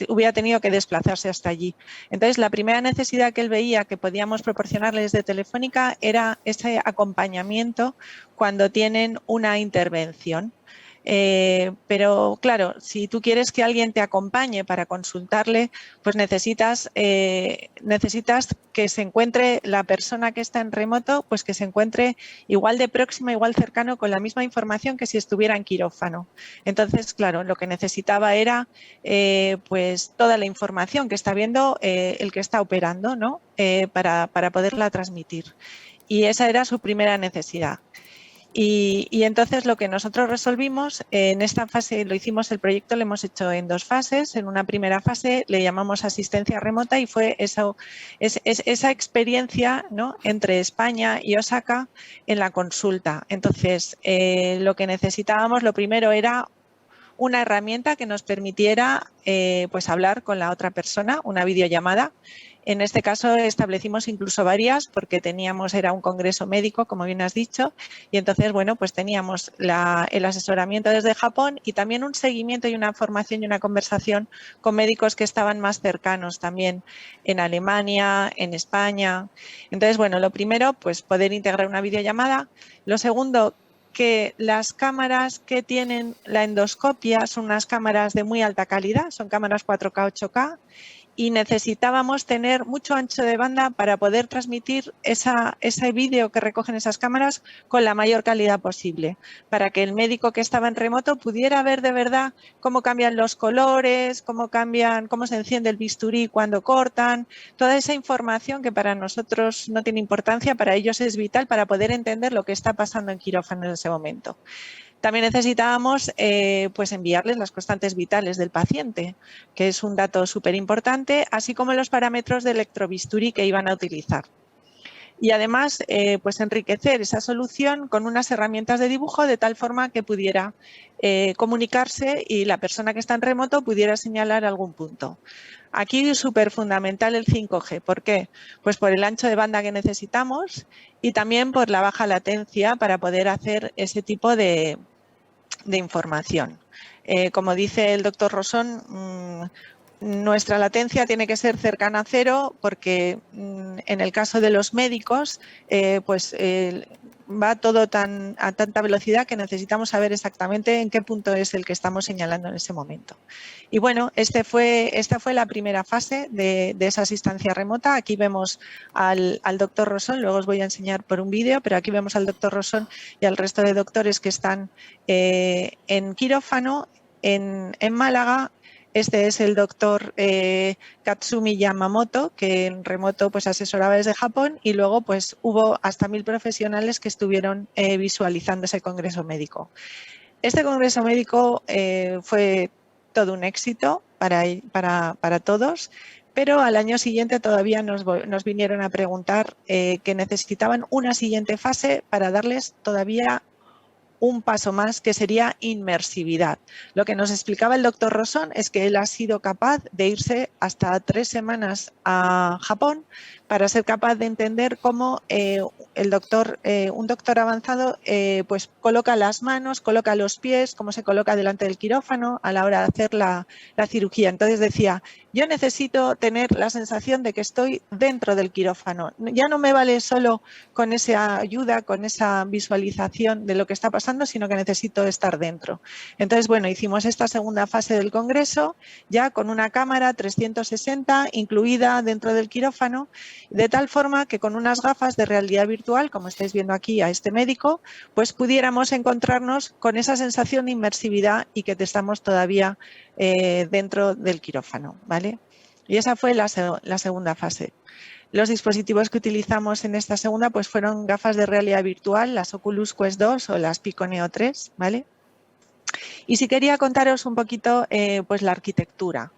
hubiera tenido que desplazarse hasta allí. Entonces, la primera necesidad que él veía que podíamos proporcionarles de Telefónica era ese acompañamiento cuando tienen una intervención. Pero claro, si tú quieres que alguien te acompañe para consultarle, pues necesitas que se encuentre la persona que está en remoto, pues que se encuentre igual de próxima, igual cercano, con la misma información que si estuviera en quirófano. Entonces, claro, lo que necesitaba era pues toda la información que está viendo el que está operando, ¿no? Para poderla transmitir. Y esa era su primera necesidad. Y entonces lo que nosotros resolvimos en esta fase, lo hicimos, el proyecto lo hemos hecho en 2 fases. En una primera fase le llamamos asistencia remota y fue esa experiencia, ¿no?, entre España y Osaka en la consulta. Entonces lo que necesitábamos, lo primero era una herramienta que nos permitiera pues hablar con la otra persona, una videollamada. En este caso establecimos incluso varias porque era un congreso médico, como bien has dicho, y entonces, bueno, pues teníamos el asesoramiento desde Japón y también un seguimiento y una formación y una conversación con médicos que estaban más cercanos también en Alemania, en España. Entonces, bueno, lo primero, pues poder integrar una videollamada. Lo segundo, que las cámaras que tienen la endoscopia son unas cámaras de muy alta calidad, son cámaras 4K, 8K, y necesitábamos tener mucho ancho de banda para poder transmitir ese vídeo que recogen esas cámaras con la mayor calidad posible, para que el médico que estaba en remoto pudiera ver de verdad cómo cambian los colores, cómo se enciende el bisturí cuando cortan, toda esa información que para nosotros no tiene importancia, para ellos es vital para poder entender lo que está pasando en quirófano en ese momento. También necesitábamos pues enviarles las constantes vitales del paciente, que es un dato súper importante, así como los parámetros de electrobisturí que iban a utilizar. Y además, pues enriquecer esa solución con unas herramientas de dibujo de tal forma que pudiera comunicarse y la persona que está en remoto pudiera señalar algún punto. Aquí es súper fundamental el 5G. ¿Por qué? Pues por el ancho de banda que necesitamos y también por la baja latencia para poder hacer ese tipo de información. Como dice el doctor Rosón, nuestra latencia tiene que ser cercana a 0 porque en el caso de los médicos va todo a tanta velocidad que necesitamos saber exactamente en qué punto es el que estamos señalando en ese momento. Y bueno, esta fue la primera fase de esa asistencia remota. Aquí vemos al doctor Rosón, luego os voy a enseñar por un vídeo, pero aquí vemos al doctor Rosón y al resto de doctores que están en quirófano en Málaga. Este es el doctor Katsumi Yamamoto, que en remoto pues asesoraba desde Japón, y luego pues hubo hasta 1000 profesionales que estuvieron visualizando ese congreso médico. Este congreso médico fue todo un éxito para todos, pero al año siguiente todavía nos vinieron a preguntar que necesitaban una siguiente fase para darles todavía un paso más, que sería inmersividad. Lo que nos explicaba el doctor Rosón es que él ha sido capaz de irse hasta 3 semanas a Japón para ser capaz de entender cómo un doctor avanzado pues coloca las manos, coloca los pies, cómo se coloca delante del quirófano a la hora de hacer la cirugía. Entonces decía, yo necesito tener la sensación de que estoy dentro del quirófano. Ya no me vale solo con esa ayuda, con esa visualización de lo que está pasando, sino que necesito estar dentro. Entonces, bueno, hicimos esta segunda fase del congreso ya con una cámara 360 incluida dentro del quirófano, de tal forma que con unas gafas de realidad virtual, como estáis viendo aquí a este médico, pues pudiéramos encontrarnos con esa sensación de inmersividad y que estamos todavía dentro del quirófano, ¿vale? Y esa fue la segunda fase. Los dispositivos que utilizamos en esta segunda pues fueron gafas de realidad virtual, las Oculus Quest 2 o las Pico Neo 3, ¿vale? Y si quería contaros un poquito pues la arquitectura.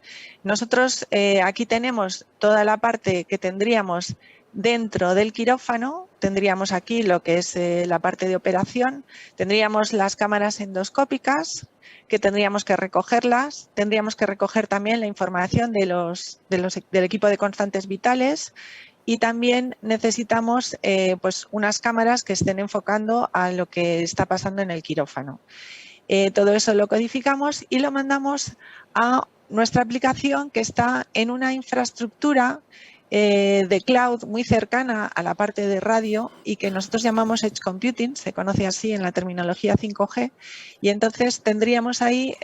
Nosotros aquí tenemos toda la parte que tendríamos dentro del quirófano, tendríamos aquí lo que es la parte de operación, tendríamos las cámaras endoscópicas, que tendríamos que recogerlas, tendríamos que recoger también la información del equipo de constantes vitales y también necesitamos pues unas cámaras que estén enfocando a lo que está pasando en el quirófano. Todo eso lo codificamos y lo mandamos a nuestra aplicación que está en una infraestructura de cloud muy cercana a la parte de radio y que nosotros llamamos Edge Computing, se conoce así en la terminología 5G, y entonces tendríamos ahí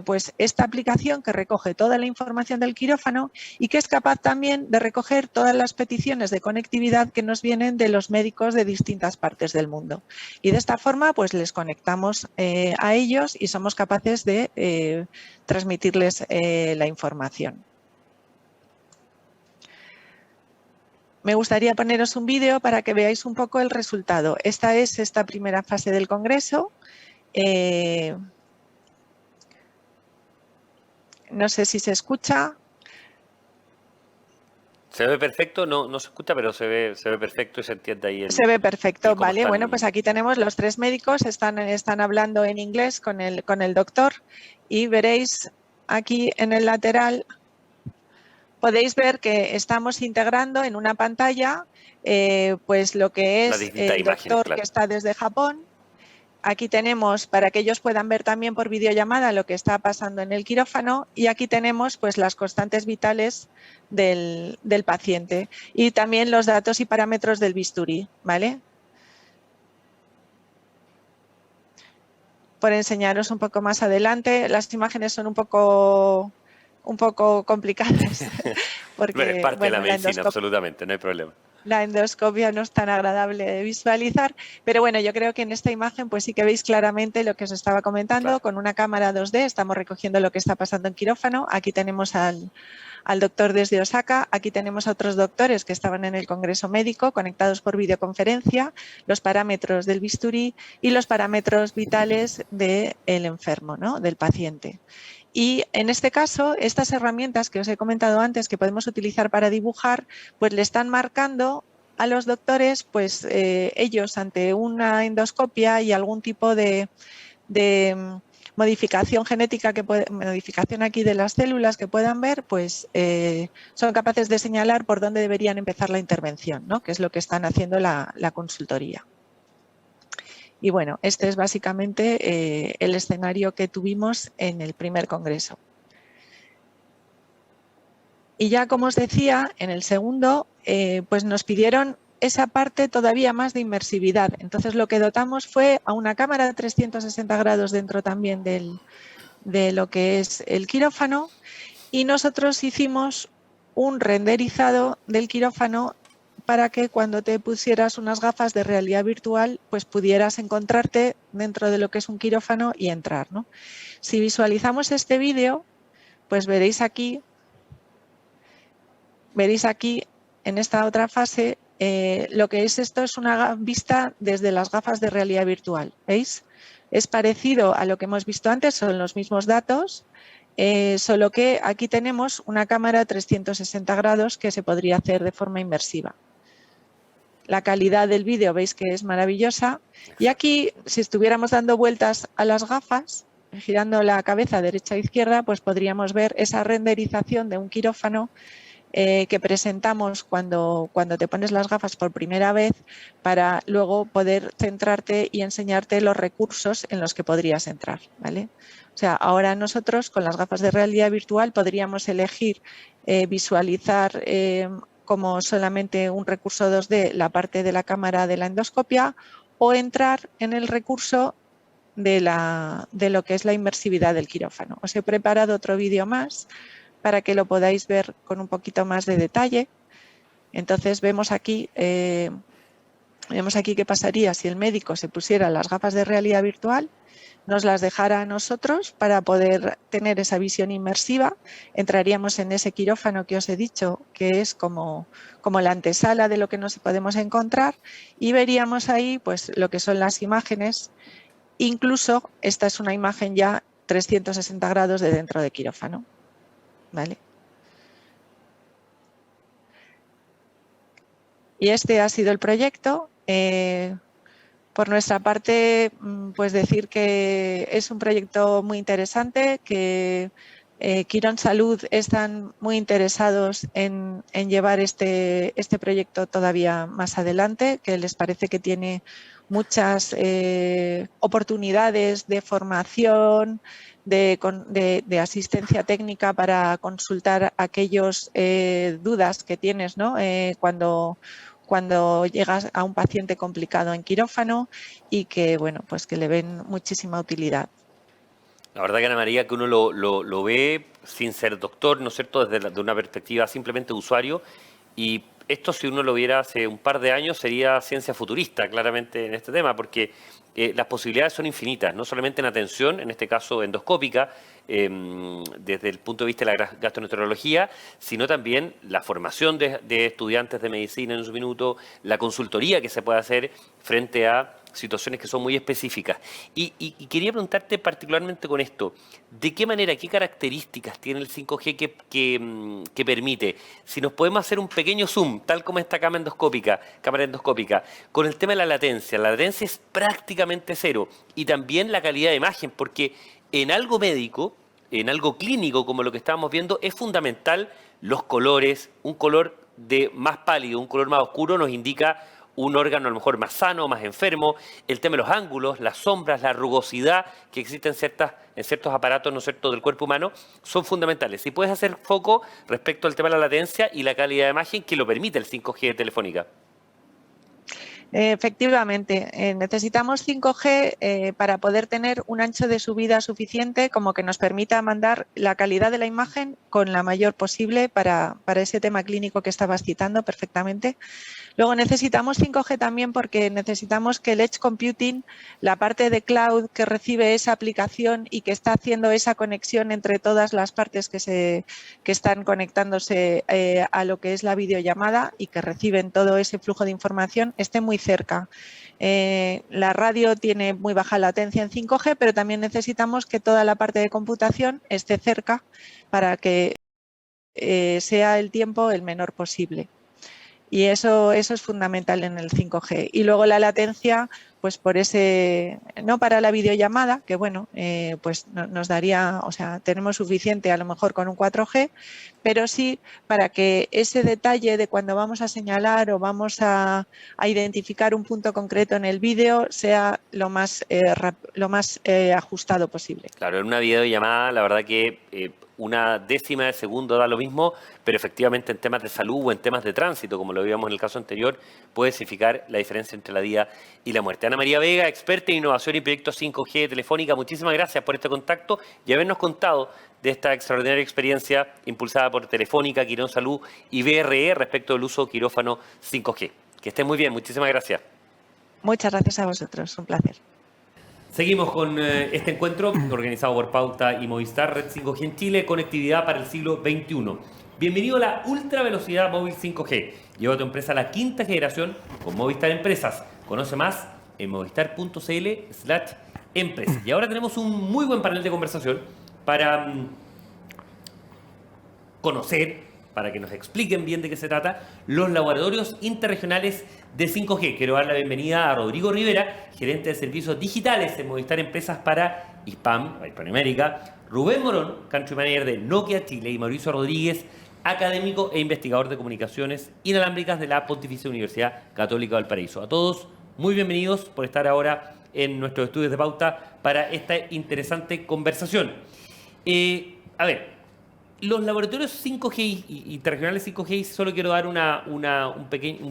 pues esta aplicación que recoge toda la información del quirófano y que es capaz también de recoger todas las peticiones de conectividad que nos vienen de los médicos de distintas partes del mundo. Y de esta forma pues les conectamos a ellos y somos capaces de transmitirles la información. Me gustaría poneros un vídeo para que veáis un poco el resultado. Esta es esta primera fase del congreso. No sé si se escucha. Se ve perfecto, no se escucha, pero se ve perfecto y se entiende ahí. Se ve perfecto, vale. Bueno, pues aquí tenemos los 3 médicos, están hablando en inglés con el doctor y veréis aquí en el lateral. Podéis ver que estamos integrando en una pantalla pues lo que es el doctor, claro, que está desde Japón. Aquí tenemos para que ellos puedan ver también por videollamada lo que está pasando en el quirófano y aquí tenemos pues las constantes vitales del paciente y también los datos y parámetros del bisturí, ¿vale? Por enseñaros un poco más adelante, las imágenes son un poco complicadas. Porque, es parte de la medicina, absolutamente, no hay problema. La endoscopia no es tan agradable de visualizar, pero bueno, yo creo que en esta imagen pues sí que veis claramente lo que os estaba comentando. Claro. Con una cámara 2D estamos recogiendo lo que está pasando en quirófano. Aquí tenemos al doctor desde Osaka, aquí tenemos a otros doctores que estaban en el congreso médico conectados por videoconferencia, los parámetros del bisturí y los parámetros vitales del enfermo, ¿no? Del paciente. Y en este caso, estas herramientas que os he comentado antes que podemos utilizar para dibujar, pues le están marcando a los doctores, pues ellos ante una endoscopia y algún tipo de modificación genética, modificación aquí de las células que puedan ver, pues son capaces de señalar por dónde deberían empezar la intervención, ¿no? Que es lo que están haciendo la consultoría. Y bueno, este es básicamente el escenario que tuvimos en el primer congreso. Y ya como os decía, en el segundo, pues nos pidieron esa parte todavía más de inmersividad. Entonces lo que dotamos fue a una cámara de 360 grados dentro también de lo que es el quirófano y nosotros hicimos un renderizado del quirófano para que cuando te pusieras unas gafas de realidad virtual, pues pudieras encontrarte dentro de lo que es un quirófano y entrar, ¿no? Si visualizamos este vídeo, pues veréis aquí en esta otra fase, lo que es esto es una vista desde las gafas de realidad virtual, ¿veis? Es parecido a lo que hemos visto antes, son los mismos datos, solo que aquí tenemos una cámara 360 grados que se podría hacer de forma inmersiva. La calidad del vídeo veis que es maravillosa y aquí si estuviéramos dando vueltas a las gafas, girando la cabeza derecha e izquierda, pues podríamos ver esa renderización de un quirófano que presentamos cuando te pones las gafas por primera vez para luego poder centrarte y enseñarte los recursos en los que podrías entrar, ¿vale? O sea, ahora nosotros con las gafas de realidad virtual podríamos elegir visualizar como solamente un recurso 2D la parte de la cámara de la endoscopia o entrar en el recurso de lo que es la inmersividad del quirófano. Os he preparado otro vídeo más para que lo podáis ver con un poquito más de detalle. Entonces vemos aquí qué pasaría si el médico se pusiera las gafas de realidad virtual, nos las dejara a nosotros para poder tener esa visión inmersiva. Entraríamos en ese quirófano que os he dicho, que es como la antesala de lo que nos podemos encontrar y veríamos ahí pues lo que son las imágenes. Incluso esta es una imagen ya 360 grados de dentro de quirófano, ¿vale? Y este ha sido el proyecto. Por nuestra parte, pues decir que es un proyecto muy interesante, que Quirón Salud están muy interesados en llevar este proyecto todavía más adelante, que les parece que tiene muchas oportunidades de formación, de asistencia técnica para consultar aquellas dudas que tienes, ¿no? Cuando llegas a un paciente complicado en quirófano y que, bueno, pues que le ven muchísima utilidad. La verdad que, Ana María, que uno lo ve sin ser doctor, ¿no es cierto?, desde una perspectiva simplemente de usuario, y esto, si uno lo viera hace un par de años, sería ciencia futurista, claramente, en este tema, porque las posibilidades son infinitas, no solamente en atención, en este caso endoscópica, desde el punto de vista de la gastroenterología, sino también la formación de estudiantes de medicina en su minuto, la consultoría que se puede hacer frente a situaciones que son muy específicas. Y quería preguntarte particularmente con esto, ¿de qué manera, qué características tiene el 5G que permite? Si nos podemos hacer un pequeño zoom, tal como esta cámara endoscópica, con el tema de la latencia es prácticamente cero, y también la calidad de imagen, porque en algo médico, en algo clínico como lo que estábamos viendo, es fundamental los colores. Un color más pálido, un color más oscuro nos indica un órgano a lo mejor más sano, más enfermo. El tema de los ángulos, las sombras, la rugosidad que existe en ciertos aparatos, ¿no es cierto?, del cuerpo humano, son fundamentales. Si puedes hacer foco respecto al tema de la latencia y la calidad de imagen que lo permite el 5G de Telefónica. Efectivamente, necesitamos 5G para poder tener un ancho de subida suficiente como que nos permita mandar la calidad de la imagen con la mayor posible para ese tema clínico que estabas citando perfectamente. Luego necesitamos 5G también porque necesitamos que el Edge Computing, la parte de cloud que recibe esa aplicación y que está haciendo esa conexión entre todas las partes que están conectándose a lo que es la videollamada y que reciben todo ese flujo de información, esté muy cerca. La radio tiene muy baja latencia en 5G, pero también necesitamos que toda la parte de computación esté cerca para que sea el tiempo el menor posible. Y eso es fundamental en el 5G. Y luego la latencia, pues por no para la videollamada, que bueno, pues nos daría, o sea, tenemos suficiente a lo mejor con un 4G, pero sí para que ese detalle de cuando vamos a señalar o vamos a identificar un punto concreto en el vídeo sea lo más ajustado posible. Claro, en una videollamada, la verdad que una décima de segundo da lo mismo, pero efectivamente en temas de salud o en temas de tránsito, como lo veíamos en el caso anterior, puede significar la diferencia entre la vida y la muerte. Ana María Vega, experta en innovación y proyectos 5G de Telefónica, muchísimas gracias por este contacto y habernos contado de esta extraordinaria experiencia impulsada por Telefónica, Quirón Salud y BRE respecto del uso quirófano 5G. Que estén muy bien, muchísimas gracias. Muchas gracias a vosotros, un placer. Seguimos con este encuentro organizado por Pauta y Movistar, Red 5G en Chile, conectividad para el siglo XXI. Bienvenido a la ultra velocidad móvil 5G. Lleva a tu empresa a la quinta generación con Movistar Empresas. Conoce más en movistar.cl/empresas. Y ahora tenemos un muy buen panel de conversación para conocer, para que nos expliquen bien de qué se trata, los laboratorios interregionales de 5G. Quiero dar la bienvenida a Rodrigo Rivera, gerente de servicios digitales en Movistar Empresas para Hispanoamérica, Rubén Morón, country manager de Nokia Chile, y Mauricio Rodríguez, académico e investigador de comunicaciones inalámbricas de la Pontificia Universidad Católica de Valparaíso. A todos, muy bienvenidos por estar ahora en nuestros estudios de Pauta para esta interesante conversación. A ver, los laboratorios 5G y interregionales 5G, solo quiero dar un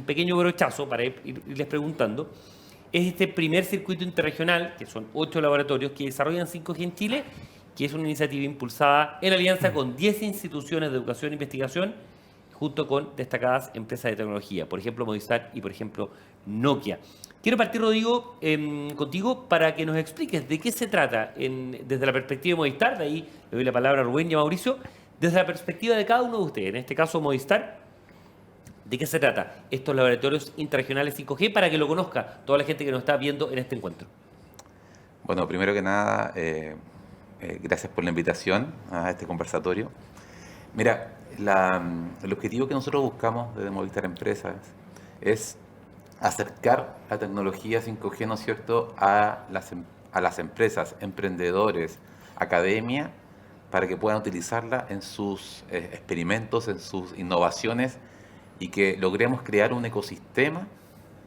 pequeño brochazo para irles preguntando. Es este primer circuito interregional, que son 8 laboratorios que desarrollan 5G en Chile, que es una iniciativa impulsada en alianza con 10 instituciones de educación e investigación, junto con destacadas empresas de tecnología, por ejemplo Movistar y por ejemplo Nokia. Quiero partir, Rodrigo, contigo para que nos expliques de qué se trata desde la perspectiva de Movistar. De ahí le doy la palabra a Rubén y a Mauricio. Desde la perspectiva de cada uno de ustedes, en este caso Movistar, ¿de qué se trata estos laboratorios interregionales 5G para que lo conozca toda la gente que nos está viendo en este encuentro? Bueno, primero que nada, gracias por la invitación a este conversatorio. Mira, el objetivo que nosotros buscamos desde Movistar Empresas es acercar la tecnología 5G, ¿no es cierto?, a las empresas, emprendedores, academia, para que puedan utilizarla en sus experimentos, en sus innovaciones, y que logremos crear un ecosistema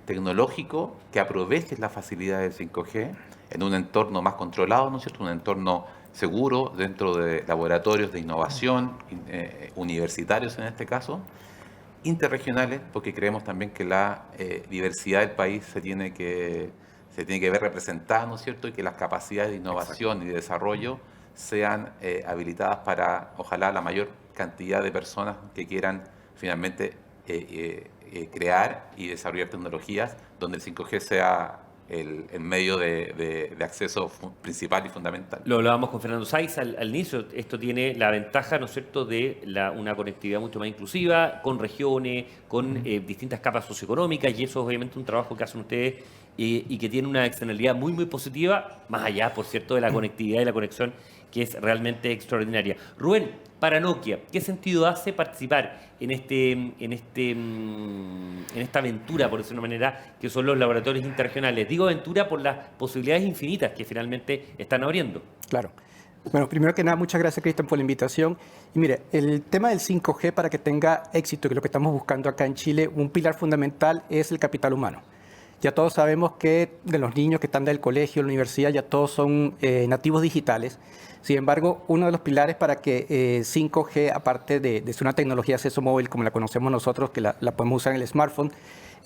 tecnológico que aproveche las facilidades del 5G en un entorno más controlado, ¿no es cierto?, un entorno seguro dentro de laboratorios de innovación, universitarios en este caso, interregionales, porque creemos también que la diversidad del país se tiene que ver representada, ¿no es cierto?, y que las capacidades de innovación y de desarrollo sean habilitadas para, ojalá, la mayor cantidad de personas que quieran finalmente crear y desarrollar tecnologías donde el 5G sea el medio de acceso principal y fundamental. Lo hablábamos con Fernando Sáiz al inicio. Esto tiene la ventaja, ¿no es cierto?, de una conectividad mucho más inclusiva, con regiones, con distintas capas socioeconómicas, y eso es obviamente un trabajo que hacen ustedes y que tiene una externalidad muy, muy positiva, más allá, por cierto, de la conectividad y la conexión, que es realmente extraordinaria. Rubén, para Nokia, ¿qué sentido hace participar en esta aventura, por decirlo de una manera, que son los laboratorios interregionales? Digo aventura por las posibilidades infinitas que finalmente están abriendo. Claro. Bueno, primero que nada, muchas gracias, Cristian, por la invitación. Y mire, el tema del 5G, para que tenga éxito, que es lo que estamos buscando acá en Chile, un pilar fundamental es el capital humano. Ya todos sabemos que de los niños que están del colegio, la universidad, ya todos son nativos digitales. Sin embargo, uno de los pilares para que 5G, aparte de ser una tecnología de acceso móvil como la conocemos nosotros, que la podemos usar en el smartphone,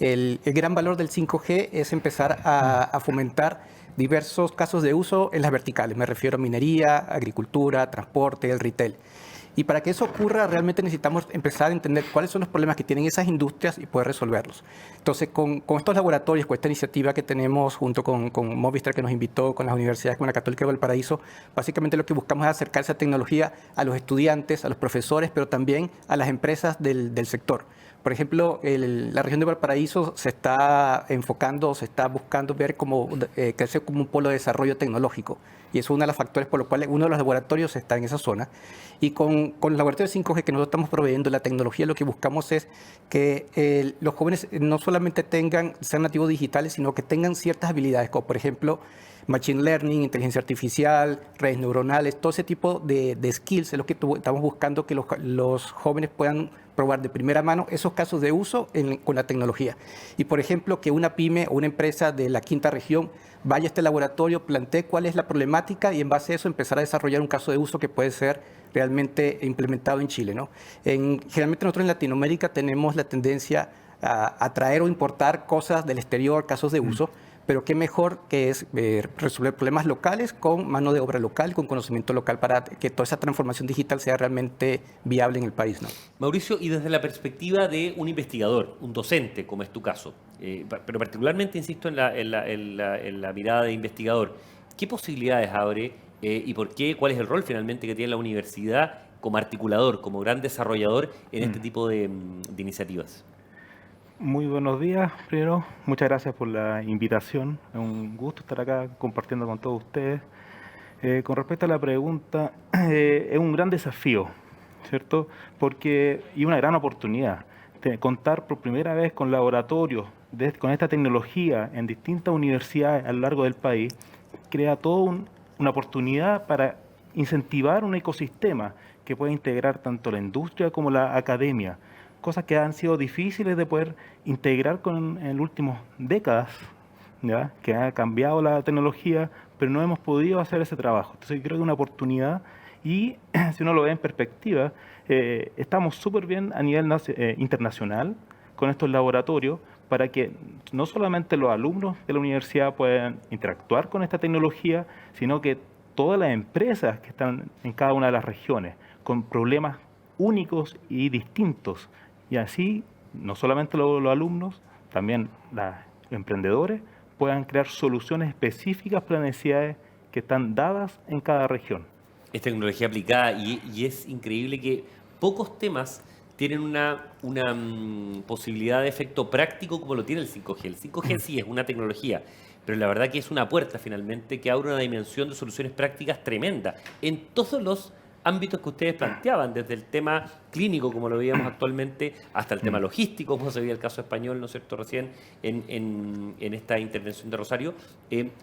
el gran valor del 5G es empezar a fomentar diversos casos de uso en las verticales. Me refiero a minería, agricultura, transporte, el retail. Y para que eso ocurra, realmente necesitamos empezar a entender cuáles son los problemas que tienen esas industrias y poder resolverlos. Entonces, con estos laboratorios, con esta iniciativa que tenemos junto con Movistar, que nos invitó, con las universidades como la Católica de Valparaíso, básicamente lo que buscamos es acercar esa tecnología a los estudiantes, a los profesores, pero también a las empresas del sector. Por ejemplo, la región de Valparaíso se está enfocando, se está buscando ver cómo crecer como un polo de desarrollo tecnológico. Y eso es uno de los factores por los cuales uno de los laboratorios está en esa zona. Y con los laboratorios 5G que nosotros estamos proveyendo, la tecnología, lo que buscamos es que los jóvenes no solamente sean nativos digitales, sino que tengan ciertas habilidades, como por ejemplo Machine Learning, inteligencia artificial, redes neuronales, todo ese tipo de skills es lo que estamos buscando que los jóvenes puedan probar de primera mano esos casos de uso con la tecnología. Y por ejemplo, que una pyme o una empresa de la quinta región vaya a este laboratorio, plantee cuál es la problemática y en base a eso empezar a desarrollar un caso de uso que puede ser realmente implementado en Chile, ¿no? Generalmente nosotros en Latinoamérica tenemos la tendencia a traer o importar cosas del exterior, casos de uso, pero qué mejor que es resolver problemas locales con mano de obra local, con conocimiento local para que toda esa transformación digital sea realmente viable en el país, ¿no? Mauricio, y desde la perspectiva de un investigador, un docente, como es tu caso, pero particularmente, insisto, en la mirada de investigador, ¿qué posibilidades abre y por qué? ¿Cuál es el rol finalmente que tiene la universidad como articulador, como gran desarrollador en este tipo de iniciativas? Muy buenos días, primero. Muchas gracias por la invitación. Es un gusto estar acá compartiendo con todos ustedes. Con respecto a la pregunta, es un gran desafío, ¿cierto? Y una gran oportunidad. Contar por primera vez con laboratorios con esta tecnología en distintas universidades a lo largo del país crea toda una oportunidad para incentivar un ecosistema que pueda integrar tanto la industria como la academia. Cosas que han sido difíciles de poder integrar en las últimas décadas, ¿ya? Que ha cambiado la tecnología, pero no hemos podido hacer ese trabajo. Entonces yo creo que es una oportunidad y si uno lo ve en perspectiva, estamos súper bien a nivel internacional con estos laboratorios para que no solamente los alumnos de la universidad puedan interactuar con esta tecnología, sino que todas las empresas que están en cada una de las regiones con problemas únicos y distintos. Y así, no solamente los alumnos, también los emprendedores puedan crear soluciones específicas para las necesidades que están dadas en cada región. Es tecnología aplicada y es increíble que pocos temas tienen una posibilidad de efecto práctico como lo tiene el 5G. El 5G sí es una tecnología, pero la verdad que es una puerta finalmente que abre una dimensión de soluciones prácticas tremenda en todos los ámbitos que ustedes planteaban, desde el tema clínico, como lo veíamos actualmente, hasta el tema logístico, como se veía el caso español, ¿no es cierto?, recién en esta intervención de Rosario,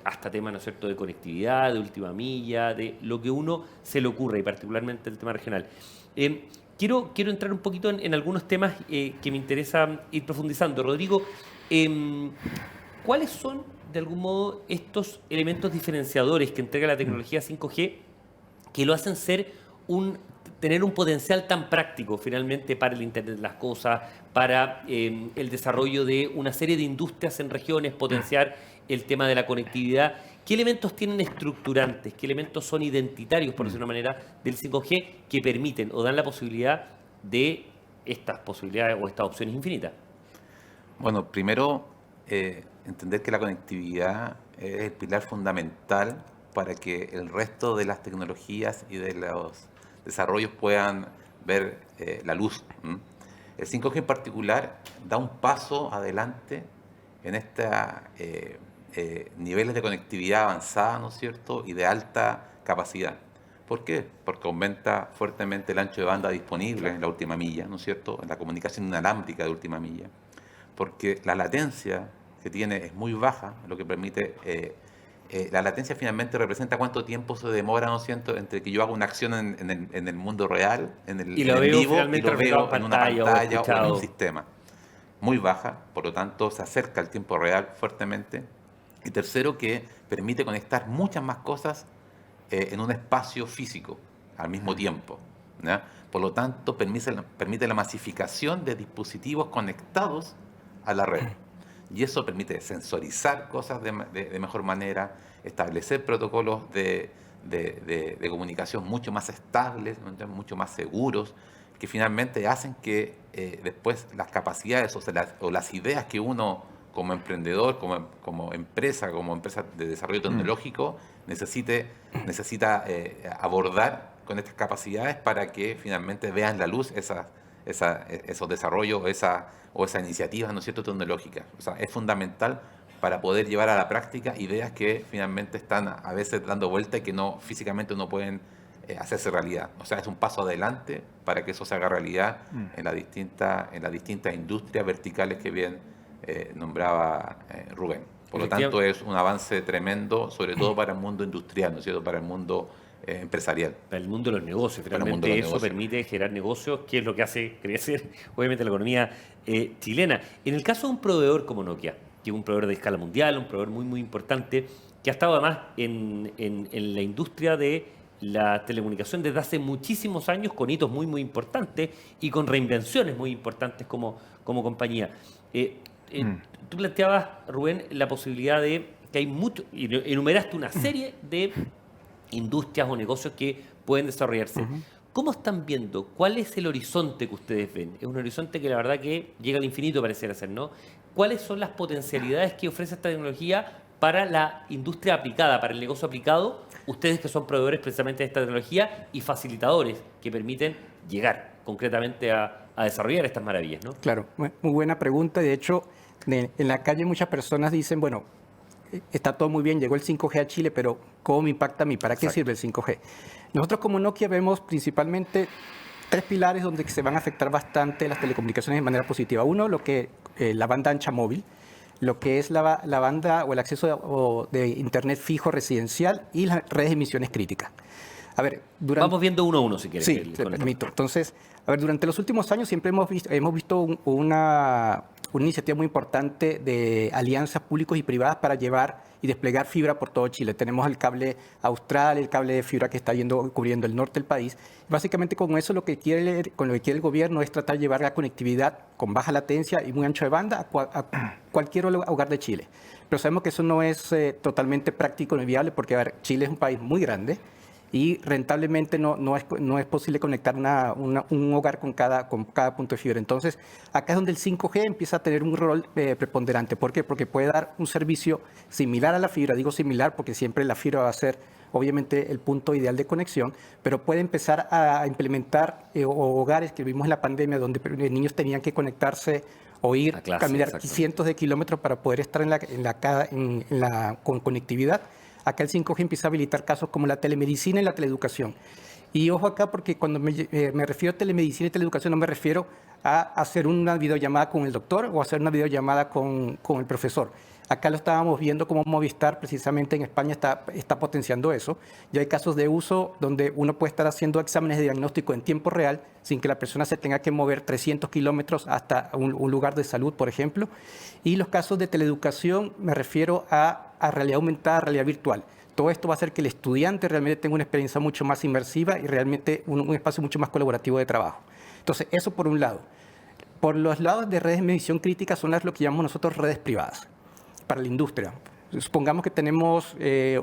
hasta temas, ¿no es cierto?, de conectividad, de última milla, de lo que uno se le ocurre, y particularmente el tema regional. Quiero entrar un poquito en algunos temas que me interesa ir profundizando. Rodrigo, ¿cuáles son, de algún modo, estos elementos diferenciadores que entrega la tecnología 5G que lo hacen tener un potencial tan práctico finalmente para el Internet de las cosas, para el desarrollo de una serie de industrias en regiones, potenciar el tema de la conectividad. ¿Qué elementos tienen estructurantes? ¿Qué elementos son identitarios, por decirlo de una manera, del 5G que permiten o dan la posibilidad de estas posibilidades o estas opciones infinitas? Bueno, primero, entender que la conectividad es el pilar fundamental para que el resto de las tecnologías y de los desarrollos puedan ver la luz. El 5G en particular da un paso adelante en estos niveles de conectividad avanzada, ¿no es cierto?, y de alta capacidad. ¿Por qué? Porque aumenta fuertemente el ancho de banda disponible en la última milla, ¿no es cierto?, en la comunicación inalámbrica de última milla. Porque la latencia que tiene es muy baja, lo que permite... la latencia finalmente representa cuánto tiempo se demora, ¿no es cierto?, entre que yo hago una acción en el mundo real, en el vivo, y lo veo en una pantalla o en un sistema. Muy baja, por lo tanto se acerca al tiempo real fuertemente. Y tercero, que permite conectar muchas más cosas en un espacio físico al mismo tiempo, ¿ya? Por lo tanto, permite la masificación de dispositivos conectados a la red. Y eso permite sensorizar cosas de mejor manera, establecer protocolos de comunicación mucho más estables, mucho más seguros, que finalmente hacen que después las capacidades o las ideas que uno como emprendedor, como empresa de desarrollo tecnológico, necesita abordar con estas capacidades para que finalmente vean la luz esos desarrollos o esas iniciativas, ¿no es cierto?, tecnológicas. O sea, es fundamental para poder llevar a la práctica ideas que finalmente están a veces dando vuelta y que no físicamente no pueden hacerse realidad. O sea, es un paso adelante para que eso se haga realidad en las distintas industrias verticales que bien nombraba Rubén. Por lo tanto, es un avance tremendo, sobre todo para el mundo industrial, ¿no es cierto?, para el mundo empresarial. Para el mundo de los negocios. Finalmente eso permite generar negocios, que es lo que hace crecer, obviamente, la economía chilena. En el caso de un proveedor como Nokia, que es un proveedor de escala mundial, un proveedor muy, muy importante, que ha estado además en la industria de la telecomunicación desde hace muchísimos años, con hitos muy, muy importantes y con reinvenciones muy importantes como compañía. Tú planteabas, Rubén, la posibilidad de que hay mucho, y enumeraste una serie de industrias o negocios que pueden desarrollarse. ¿Cómo están viendo? ¿Cuál es el horizonte que ustedes ven? Es un horizonte que la verdad que llega al infinito, pareciera ser, ¿no? ¿Cuáles son las potencialidades que ofrece esta tecnología para la industria aplicada, para el negocio aplicado? Ustedes que son proveedores precisamente de esta tecnología y facilitadores que permiten llegar concretamente a desarrollar estas maravillas, ¿no? Claro, muy buena pregunta. De hecho, en la calle muchas personas dicen, bueno, está todo muy bien, llegó el 5G a Chile, pero ¿cómo me impacta a mí? ¿Para qué sirve el 5G? Nosotros como Nokia vemos principalmente tres pilares donde se van a afectar bastante las telecomunicaciones de manera positiva. Uno, la banda ancha móvil, lo que es la banda o el acceso de Internet fijo residencial y las redes de emisiones críticas. A ver, vamos viendo uno a uno, si quieres. Sí, te permito. Entonces, a ver, durante los últimos años siempre hemos visto una iniciativa muy importante de alianzas públicos y privadas para llevar y desplegar fibra por todo Chile. Tenemos el cable austral, el cable de fibra que está cubriendo el norte del país. Básicamente con eso lo que quiere el gobierno es tratar de llevar la conectividad con baja latencia y muy ancho de banda a cualquier hogar de Chile. Pero sabemos que eso no es totalmente práctico ni viable porque, a ver, Chile es un país muy grande y rentablemente no es posible conectar un hogar con cada punto de fibra. Entonces, acá es donde el 5G empieza a tener un rol preponderante. ¿Por qué? Porque puede dar un servicio similar a la fibra. Digo similar porque siempre la fibra va a ser, obviamente, el punto ideal de conexión, pero puede empezar a implementar hogares que vimos en la pandemia donde niños tenían que conectarse o caminar cientos de kilómetros para poder estar con conectividad. Acá el 5G empieza a habilitar casos como la telemedicina y la teleeducación. Y ojo acá porque cuando me refiero a telemedicina y teleeducación no me refiero a hacer una videollamada con el doctor o hacer una videollamada con el profesor. Acá lo estábamos viendo como Movistar, precisamente en España, está potenciando eso. Ya hay casos de uso donde uno puede estar haciendo exámenes de diagnóstico en tiempo real sin que la persona se tenga que mover 300 kilómetros hasta un lugar de salud, por ejemplo. Y los casos de teleeducación me refiero a realidad aumentada, realidad virtual. todo esto va a hacer que el estudiante realmente tenga una experiencia mucho más inmersiva y realmente un espacio mucho más colaborativo de trabajo. Entonces, eso por un lado. Por los lados de redes de medición crítica son lo que llamamos nosotros redes privadas para la industria. Supongamos que tenemos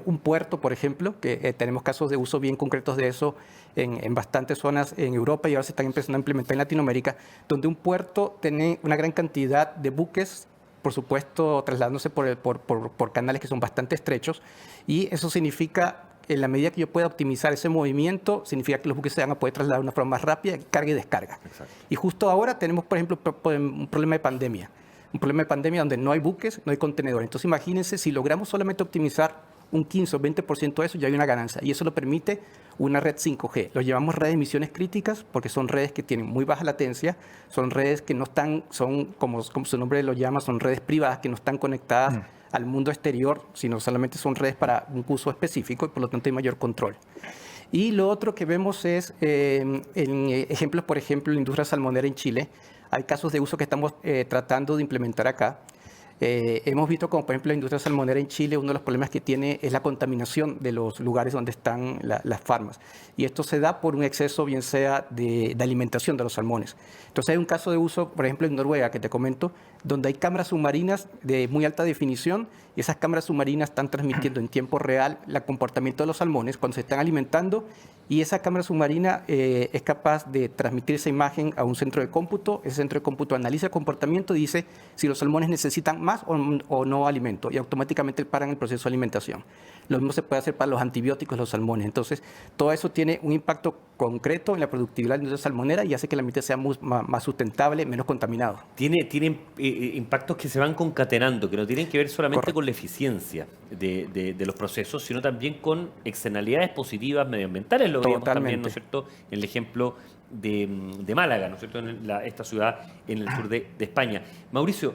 un puerto, por ejemplo, que tenemos casos de uso bien concretos de eso en bastantes zonas en Europa y ahora se están empezando a implementar en Latinoamérica, donde un puerto tiene una gran cantidad de buques, por supuesto, trasladándose por canales que son bastante estrechos, y eso significa, en la medida que yo pueda optimizar ese movimiento, significa que los buques se van a poder trasladar de una forma más rápida, carga y descarga. Exacto. Y justo ahora tenemos, por ejemplo, un problema de pandemia. Un problema de pandemia donde no hay buques, no hay contenedores. Entonces, imagínense, si logramos solamente optimizar un 15 o 20% de eso, ya hay una ganancia. Y eso lo permite una red 5G. Lo llamamos redes de emisiones críticas porque son redes que tienen muy baja latencia, son redes que no están, son como su nombre lo llama, son redes privadas que no están conectadas al mundo exterior, sino solamente son redes para un uso específico y por lo tanto hay mayor control. Y lo otro que vemos es, en ejemplos, por ejemplo, la industria salmonera en Chile. Hay casos de uso que estamos tratando de implementar acá. Hemos visto como, por ejemplo, la industria salmonera en Chile, uno de los problemas que tiene es la contaminación de los lugares donde están las farmas. Y esto se da por un exceso, bien sea de alimentación de los salmones. Entonces hay un caso de uso, por ejemplo, en Noruega, que te comento, donde hay cámaras submarinas de muy alta definición y esas cámaras submarinas están transmitiendo en tiempo real el comportamiento de los salmones cuando se están alimentando, y esa cámara submarina es capaz de transmitir esa imagen a un centro de cómputo. Ese centro de cómputo analiza el comportamiento y dice si los salmones necesitan más o no alimento, y automáticamente paran el proceso de alimentación. Lo mismo se puede hacer para los antibióticos de los salmones. Entonces, todo eso tiene un impacto concreto en la productividad de la industria salmonera y hace que el ambiente sea más sustentable, menos contaminado. Tiene impactos que se van concatenando, que no tienen que ver solamente con la eficiencia de los procesos, sino también con externalidades positivas medioambientales. Lo veíamos también, ¿no es cierto?, en el ejemplo de Málaga, ¿no es cierto?, en esta ciudad en el sur de España. Mauricio,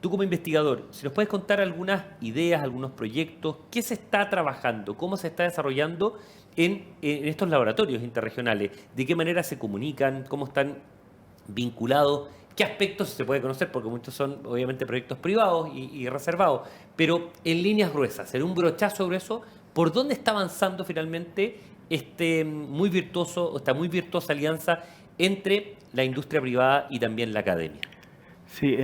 tú como investigador, si nos puedes contar algunas ideas, algunos proyectos, ¿qué se está trabajando? ¿Cómo se está desarrollando en estos laboratorios interregionales? ¿De qué manera se comunican? ¿Cómo están vinculados? ¿Qué aspectos se puede conocer? Porque muchos son obviamente proyectos privados y reservados, pero en líneas gruesas, en un brochazo grueso, ¿por dónde está avanzando finalmente esta muy virtuosa alianza entre la industria privada y también la academia? Sí,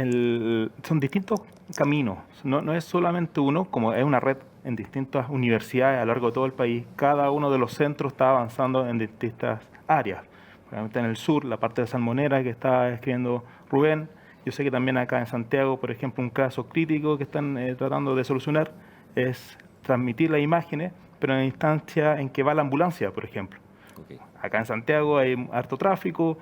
son distintos caminos, no es solamente uno, como es una red en distintas universidades a lo largo de todo el país. Cada uno de los centros está avanzando en distintas áreas. Realmente en el sur, la parte de salmonera que está escribiendo Rubén. Yo sé que también acá en Santiago, por ejemplo, un caso crítico que están tratando de solucionar es transmitir las imágenes, pero en la instancia en que va la ambulancia, por ejemplo. Okay. Acá en Santiago hay harto tráfico,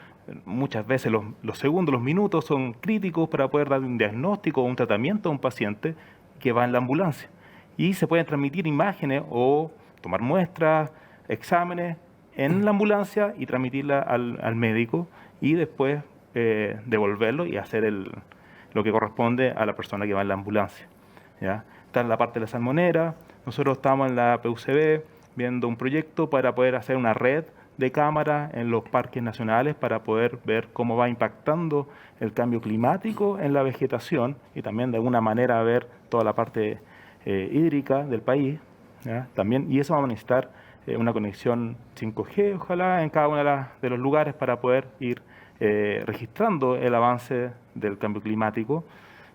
muchas veces los segundos, los minutos son críticos para poder dar un diagnóstico o un tratamiento a un paciente que va en la ambulancia. Y se pueden transmitir imágenes o tomar muestras, exámenes en la ambulancia y transmitirla al médico y después devolverlo y hacer lo que corresponde a la persona que va en la ambulancia, ¿ya? Está en la parte de la salmonera. Nosotros estamos en la PUCB viendo un proyecto para poder hacer una red de cámaras en los parques nacionales para poder ver cómo va impactando el cambio climático en la vegetación y también de alguna manera ver toda la parte hídrica del país, ¿ya? También, y eso va a necesitar una conexión 5G, ojalá, en cada uno de los lugares para poder ir registrando el avance del cambio climático,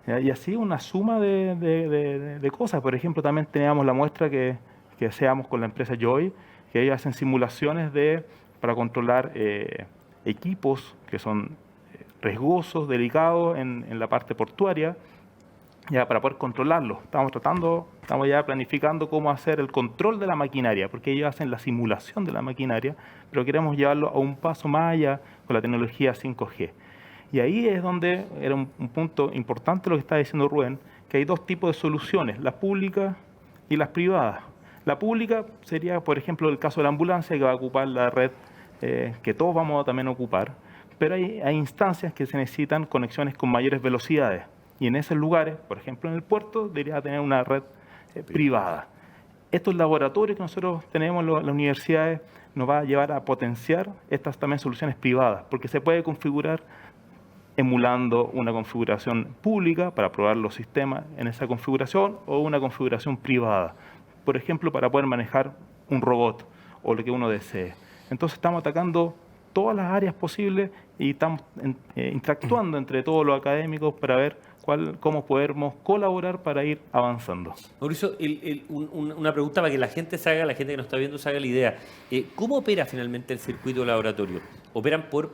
¿ya? Y así una suma de cosas. Por ejemplo, también teníamos la muestra que hacíamos con la empresa Joy, que ellos hacen simulaciones para controlar equipos que son riesgosos, delicados en la parte portuaria, ya para poder controlarlos. Estamos ya planificando cómo hacer el control de la maquinaria, porque ellos hacen la simulación de la maquinaria, pero queremos llevarlo a un paso más allá con la tecnología 5G. Y ahí es donde era un punto importante lo que está diciendo Rubén, que hay dos tipos de soluciones, las públicas y las privadas. La pública sería, por ejemplo, el caso de la ambulancia, que va a ocupar la red que todos vamos a también ocupar, pero hay instancias que se necesitan conexiones con mayores velocidades. Y en esos lugares, por ejemplo en el puerto, debería tener una red privada. Estos laboratorios que nosotros tenemos en las universidades nos va a llevar a potenciar estas también soluciones privadas, porque se puede configurar emulando una configuración pública para probar los sistemas en esa configuración o una configuración privada. por ejemplo, para poder manejar un robot o lo que uno desee. Entonces estamos atacando todas las áreas posibles y estamos interactuando entre todos los académicos para ver cómo podemos colaborar para ir avanzando. Mauricio, una pregunta para que la gente que nos está viendo se haga la idea. ¿Cómo opera finalmente el circuito de laboratorio? ¿Operan por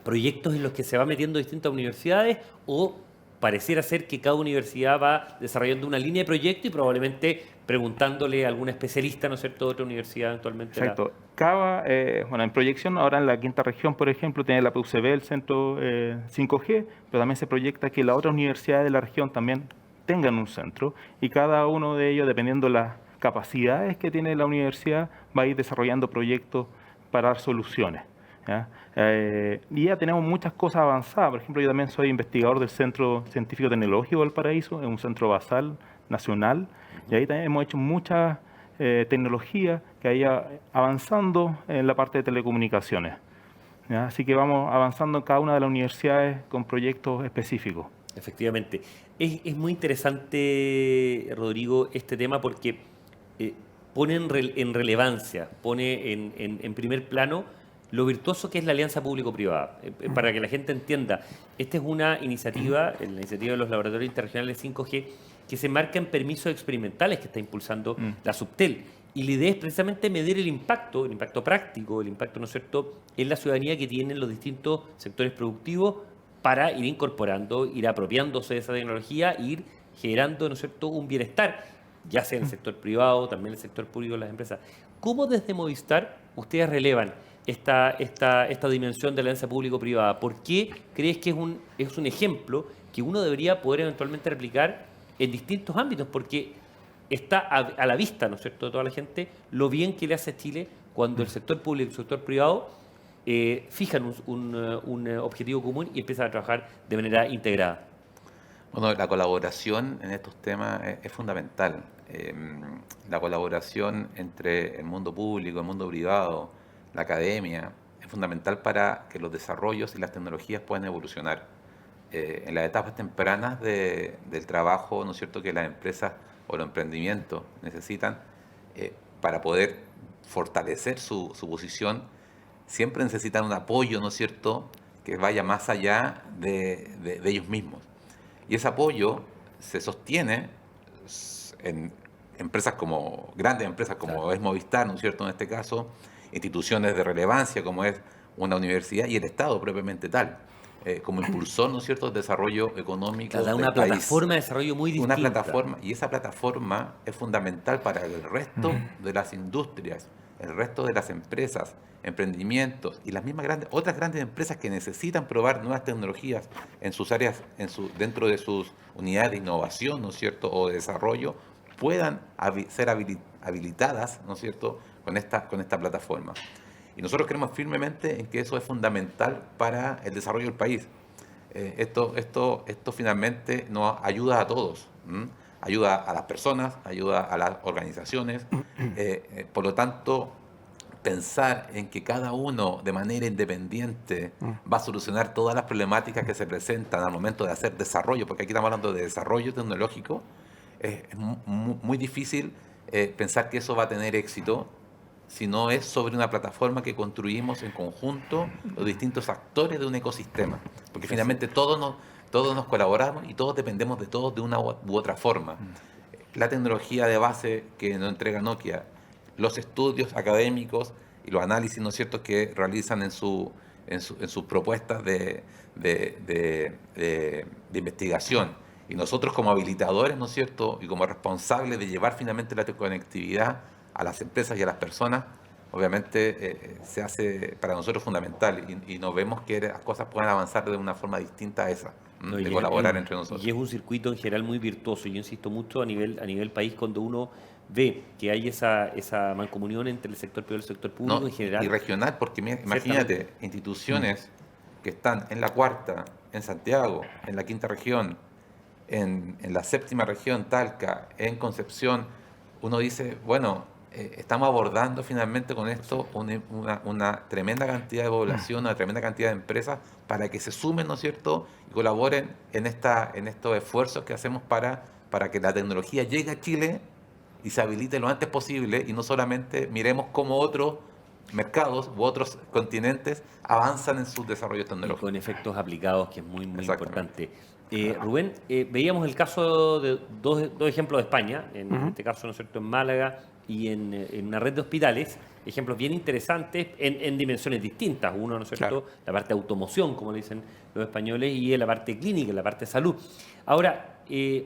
proyectos en los que se va metiendo distintas universidades o pareciera ser que cada universidad va desarrollando una línea de proyecto y probablemente preguntándole a algún especialista, ¿no es cierto?, de otra universidad eventualmente? Exacto. En proyección, ahora en la quinta región, por ejemplo, tiene la PUCB, el centro 5G, pero también se proyecta que las otras universidades de la región también tengan un centro y cada uno de ellos, dependiendo de las capacidades que tiene la universidad, va a ir desarrollando proyectos para dar soluciones. ¿Ya? Y ya tenemos muchas cosas avanzadas. Por ejemplo, yo también soy investigador del Centro Científico Tecnológico Valparaíso, es un centro basal nacional, y ahí también hemos hecho mucha tecnología que vaya avanzando en la parte de telecomunicaciones. ¿Ya? Así que vamos avanzando en cada una de las universidades con proyectos específicos. Efectivamente. Es muy interesante, Rodrigo, este tema porque pone en relevancia, pone en primer plano lo virtuoso que es la alianza público-privada. Para que la gente entienda, esta es una iniciativa, la iniciativa de los laboratorios interregionales 5G, que se marca en permisos experimentales que está impulsando la Subtel. Y la idea es precisamente medir el impacto práctico, el impacto, ¿no es cierto?, en la ciudadanía que tienen los distintos sectores productivos para ir incorporando, ir apropiándose de esa tecnología e ir generando, ¿no es cierto?, un bienestar, ya sea en el sector privado, también en el sector público de las empresas. ¿Cómo desde Movistar ustedes relevan esta dimensión de la alianza público-privada? ¿Por qué crees que es un ejemplo que uno debería poder eventualmente replicar en distintos ámbitos? Porque está a la vista, ¿no es cierto?, de toda la gente, lo bien que le hace a Chile cuando el sector público y el sector privado fijan un objetivo común y empiezan a trabajar de manera integrada. Bueno, la colaboración en estos temas es fundamental. La colaboración entre el mundo público, el mundo privado, la academia, es fundamental para que los desarrollos y las tecnologías puedan evolucionar. En las etapas tempranas del trabajo, ¿no es cierto?, que las empresas o los emprendimientos necesitan para poder fortalecer su posición, siempre necesitan un apoyo, ¿no es cierto?, que vaya más allá de ellos mismos. Y ese apoyo se sostiene en empresas grandes empresas como es Movistar, ¿no es cierto?, en este caso, instituciones de relevancia como es una universidad y el Estado propiamente tal, como impulsor, ¿no es cierto?, del desarrollo económico da una plataforma de desarrollo muy distinta. Una plataforma, y esa plataforma es fundamental para el resto de las industrias, el resto de las empresas, emprendimientos y las mismas otras grandes empresas que necesitan probar nuevas tecnologías en sus áreas, dentro de sus unidades de innovación, ¿no es cierto?, o de desarrollo, puedan ser habilitadas, ¿no es cierto?, con esta plataforma. Y nosotros creemos firmemente en que eso es fundamental para el desarrollo del país. Esto finalmente nos ayuda a todos, ayuda a las personas, ayuda a las organizaciones. Por lo tanto, pensar en que cada uno de manera independiente va a solucionar todas las problemáticas que se presentan al momento de hacer desarrollo, porque aquí estamos hablando de desarrollo tecnológico, es muy difícil pensar que eso va a tener éxito si no es sobre una plataforma que construimos en conjunto los distintos actores de un ecosistema. Porque finalmente todos nos colaboramos y todos dependemos de todos de una u otra forma. La tecnología de base que nos entrega Nokia, los estudios académicos y los análisis, ¿no es cierto?, que realizan en sus propuestas de investigación. Y nosotros como habilitadores, ¿no es cierto?, y como responsables de llevar finalmente la conectividad a las empresas y a las personas, obviamente se hace para nosotros fundamental y nos vemos que las cosas pueden avanzar de una forma distinta a esa, de colaborar entre nosotros. Y es un circuito en general muy virtuoso. Yo insisto mucho a nivel país cuando uno ve que hay esa mancomunión entre el sector privado y el sector público en general. Y regional, porque imagínate, instituciones que están en la cuarta, en Santiago, en la quinta región, en la séptima región, Talca, en Concepción, uno dice, bueno, estamos abordando finalmente con esto una tremenda cantidad de población, una tremenda cantidad de empresas para que se sumen, ¿no es cierto?, y colaboren en estos esfuerzos que hacemos para que la tecnología llegue a Chile y se habilite lo antes posible y no solamente miremos cómo otros mercados u otros continentes avanzan en sus desarrollos Y tecnológicos. con efectos aplicados, que es muy, muy Exactamente. importante. Rubén, veíamos el caso de dos ejemplos de España, en este caso, ¿no es cierto?, en Málaga y en una red de hospitales, ejemplos bien interesantes en dimensiones distintas. Uno, ¿no es cierto?, la parte de automoción, como le dicen los españoles, y la parte clínica, la parte de salud. Ahora,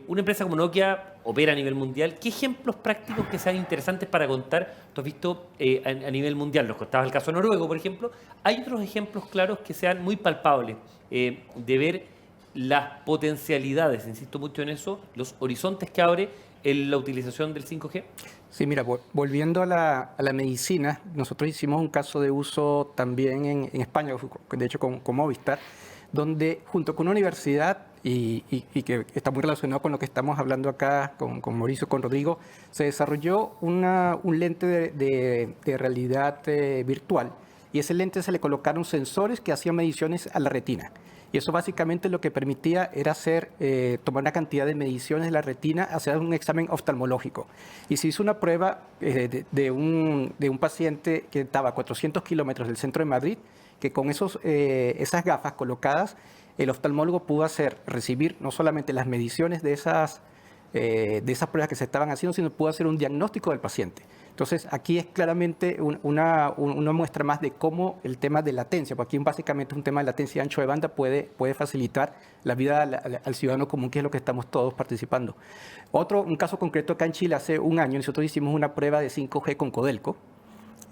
una empresa como Nokia opera a nivel mundial. ¿Qué ejemplos prácticos que sean interesantes para contar tú has visto a nivel mundial? Nos contabas el caso noruego, por ejemplo. ¿Hay otros ejemplos claros que sean muy palpables de ver las potencialidades, insisto mucho en eso, los horizontes que abre la utilización del 5G? Sí, mira, volviendo a la medicina, nosotros hicimos un caso de uso también en España, de hecho con Movistar, donde junto con una universidad y que está muy relacionado con lo que estamos hablando acá con Mauricio, con Rodrigo, se desarrolló un lente de realidad virtual, y ese lente se le colocaron sensores que hacían mediciones a la retina. Y eso básicamente lo que permitía era tomar una cantidad de mediciones de la retina, hacer un examen oftalmológico. Y se hizo una prueba de un paciente que estaba a 400 kilómetros del centro de Madrid, que con esas gafas colocadas, el oftalmólogo pudo recibir no solamente las mediciones de esas pruebas que se estaban haciendo, sino pudo hacer un diagnóstico del paciente. Entonces, aquí es claramente una muestra más de cómo el tema de latencia, porque aquí básicamente un tema de latencia y ancho de banda puede facilitar la vida al ciudadano común, que es lo que estamos todos participando. Un caso concreto acá en Chile, hace un año, nosotros hicimos una prueba de 5G con Codelco,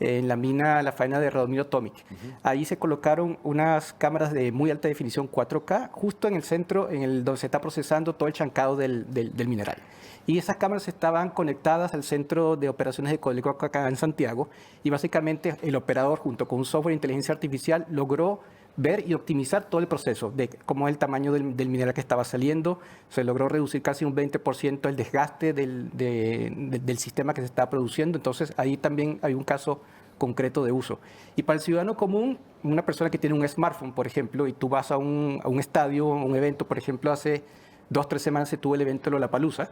en la mina La Faena de Radomiro Tomic. Ahí se colocaron unas cámaras de muy alta definición 4K, justo en el centro, donde se está procesando todo el chancado del mineral. Y esas cámaras estaban conectadas al centro de operaciones de Codelco acá en Santiago, y básicamente el operador, junto con un software de inteligencia artificial, logró ver y optimizar todo el proceso de cómo es el tamaño del mineral que estaba saliendo. Se logró reducir casi un 20% el desgaste del sistema que se estaba produciendo. Entonces, ahí también hay un caso concreto de uso. Y para el ciudadano común, una persona que tiene un smartphone, por ejemplo, y tú vas a un estadio, a un evento, por ejemplo, hace 2 o 3 semanas se tuvo el evento de Lollapalooza.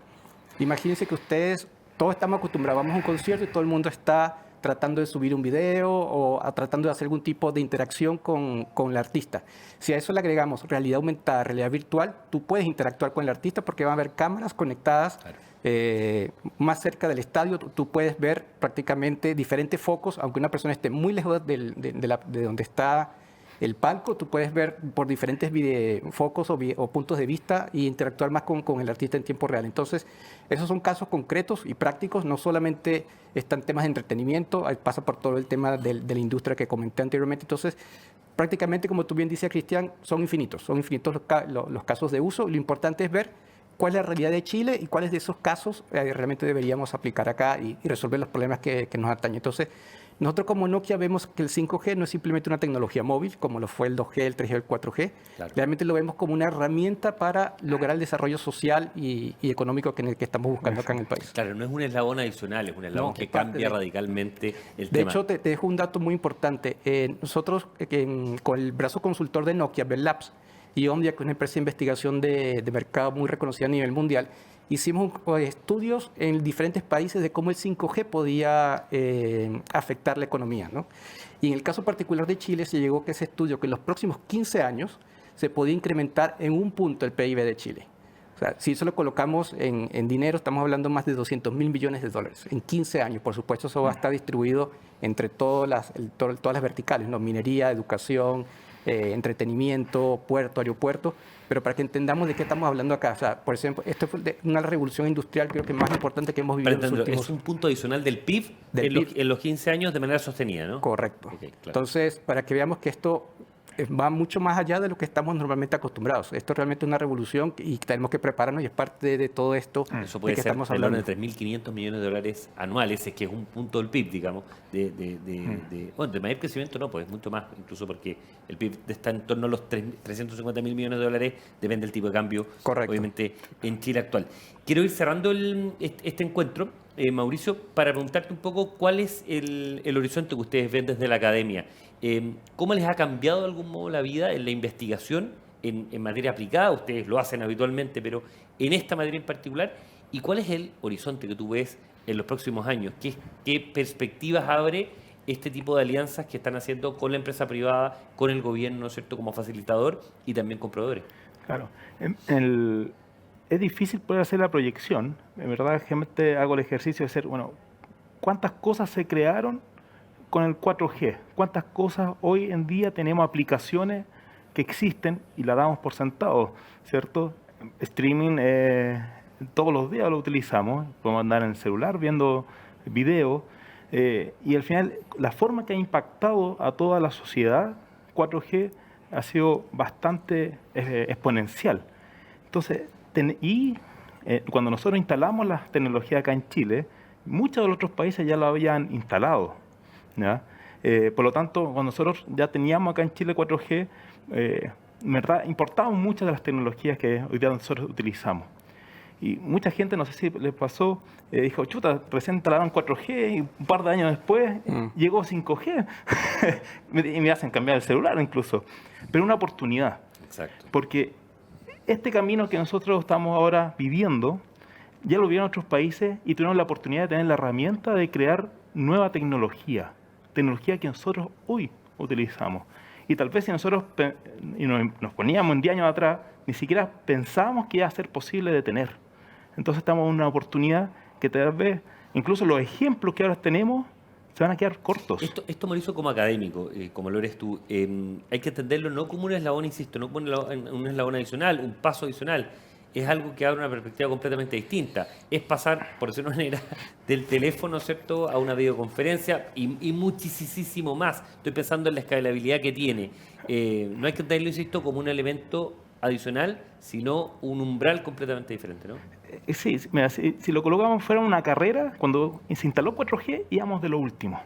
Imagínense que todos estamos acostumbrados, vamos a un concierto y todo el mundo está tratando de subir un video o tratando de hacer algún tipo de interacción con el artista. Si a eso le agregamos realidad aumentada, realidad virtual, tú puedes interactuar con el artista porque van a haber cámaras conectadas más cerca del estadio. Tú puedes ver prácticamente diferentes focos, aunque una persona esté muy lejos de donde está el palco, tú puedes ver por diferentes focos o puntos de vista y interactuar más con el artista en tiempo real. Entonces, esos son casos concretos y prácticos, no solamente están temas de entretenimiento, pasa por todo el tema de la industria que comenté anteriormente. Entonces, prácticamente, como tú bien dices, Cristian, son infinitos los casos de uso. Lo importante es ver cuál es la realidad de Chile y cuáles de esos casos realmente deberíamos aplicar acá y resolver los problemas que nos atañen. Entonces, nosotros como Nokia vemos que el 5G no es simplemente una tecnología móvil, como lo fue el 2G, el 3G, el 4G. Claro. Realmente lo vemos como una herramienta para lograr el desarrollo social y económico que que estamos buscando acá en el país. Claro, no es un eslabón adicional, es un eslabón que cambia radicalmente el tema. De hecho, te dejo un dato muy importante. Nosotros, con el brazo consultor de Nokia, Bell Labs, y Omdia, que es una empresa de investigación de mercado muy reconocida a nivel mundial, hicimos estudios en diferentes países de cómo el 5G podía afectar la economía, ¿no? Y en el caso particular de Chile se llegó a ese estudio que en los próximos 15 años se podía incrementar en 1 punto el PIB de Chile. O sea, si eso lo colocamos en dinero, estamos hablando más de 200.000 millones de dólares en 15 años. Por supuesto, eso va a estar distribuido entre todas las verticales, ¿no? Minería, educación, entretenimiento, puerto, aeropuerto, pero para que entendamos de qué estamos hablando acá. O sea, por ejemplo, esto fue una revolución industrial, creo que más importante que hemos vivido en los últimos... Es un punto adicional del PIB, en los 15 años de manera sostenida, ¿no? Correcto. Okay, claro. Entonces, para que veamos que esto va mucho más allá de lo que estamos normalmente acostumbrados. Esto es realmente una revolución y tenemos que prepararnos, y es parte de todo esto. Eso puede ser el orden de 3.500 millones de dólares anuales, es que es un punto del PIB, digamos, bueno, de mayor crecimiento no, pues es mucho más, incluso porque el PIB está en torno a los 350.000 millones de dólares, depende del tipo de cambio, correcto, obviamente, en Chile actual. Quiero ir cerrando este encuentro, Mauricio, para preguntarte un poco cuál es el horizonte que ustedes ven desde la academia. ¿Cómo les ha cambiado de algún modo la vida en la investigación en materia aplicada? Ustedes lo hacen habitualmente, pero en esta materia en particular. ¿Y cuál es el horizonte que tú ves en los próximos años? ¿Qué perspectivas abre este tipo de alianzas que están haciendo con la empresa privada, con el gobierno, ¿no es cierto?, como facilitador y también con proveedores? Claro. Es difícil poder hacer la proyección. En verdad, generalmente hago el ejercicio de hacer, bueno, ¿cuántas cosas se crearon con el 4G? ¿Cuántas cosas hoy en día tenemos aplicaciones que existen y la damos por sentado, ¿cierto? Streaming todos los días lo utilizamos, podemos andar en el celular viendo videos y al final la forma que ha impactado a toda la sociedad 4G ha sido bastante exponencial. Entonces, cuando nosotros instalamos las tecnologías acá en Chile, muchos de los otros países ya lo habían instalado, ¿ya? Por lo tanto, cuando nosotros ya teníamos acá en Chile 4G, en verdad importaban muchas de las tecnologías que hoy día nosotros utilizamos. Y mucha gente, no sé si les pasó, dijo, chuta, recién instalaron 4G y un par de años después llegó 5G. Y me hacen cambiar el celular incluso. Pero una oportunidad. Exacto. Porque este camino que nosotros estamos ahora viviendo, ya lo vieron otros países y tuvieron la oportunidad de tener la herramienta de crear nueva tecnología que nosotros hoy utilizamos. Y tal vez si nosotros nos poníamos en 10 años atrás, ni siquiera pensábamos que iba a ser posible de tener. Entonces estamos en una oportunidad que tal vez, incluso los ejemplos que ahora tenemos, se van a quedar cortos. Esto Mauricio, como académico, como lo eres tú, hay que entenderlo no como un eslabón, insisto, no como un eslabón adicional, un paso adicional. Es algo que abre una perspectiva completamente distinta. Es pasar, por decirlo de una manera, del teléfono, ¿cierto?, a una videoconferencia y muchísimo más. Estoy pensando en la escalabilidad que tiene. No hay que entenderlo, insisto, como un elemento adicional, sino un umbral completamente diferente, ¿no? Sí, mira, si lo colocamos fuera una carrera, cuando se instaló 4G íbamos de lo último.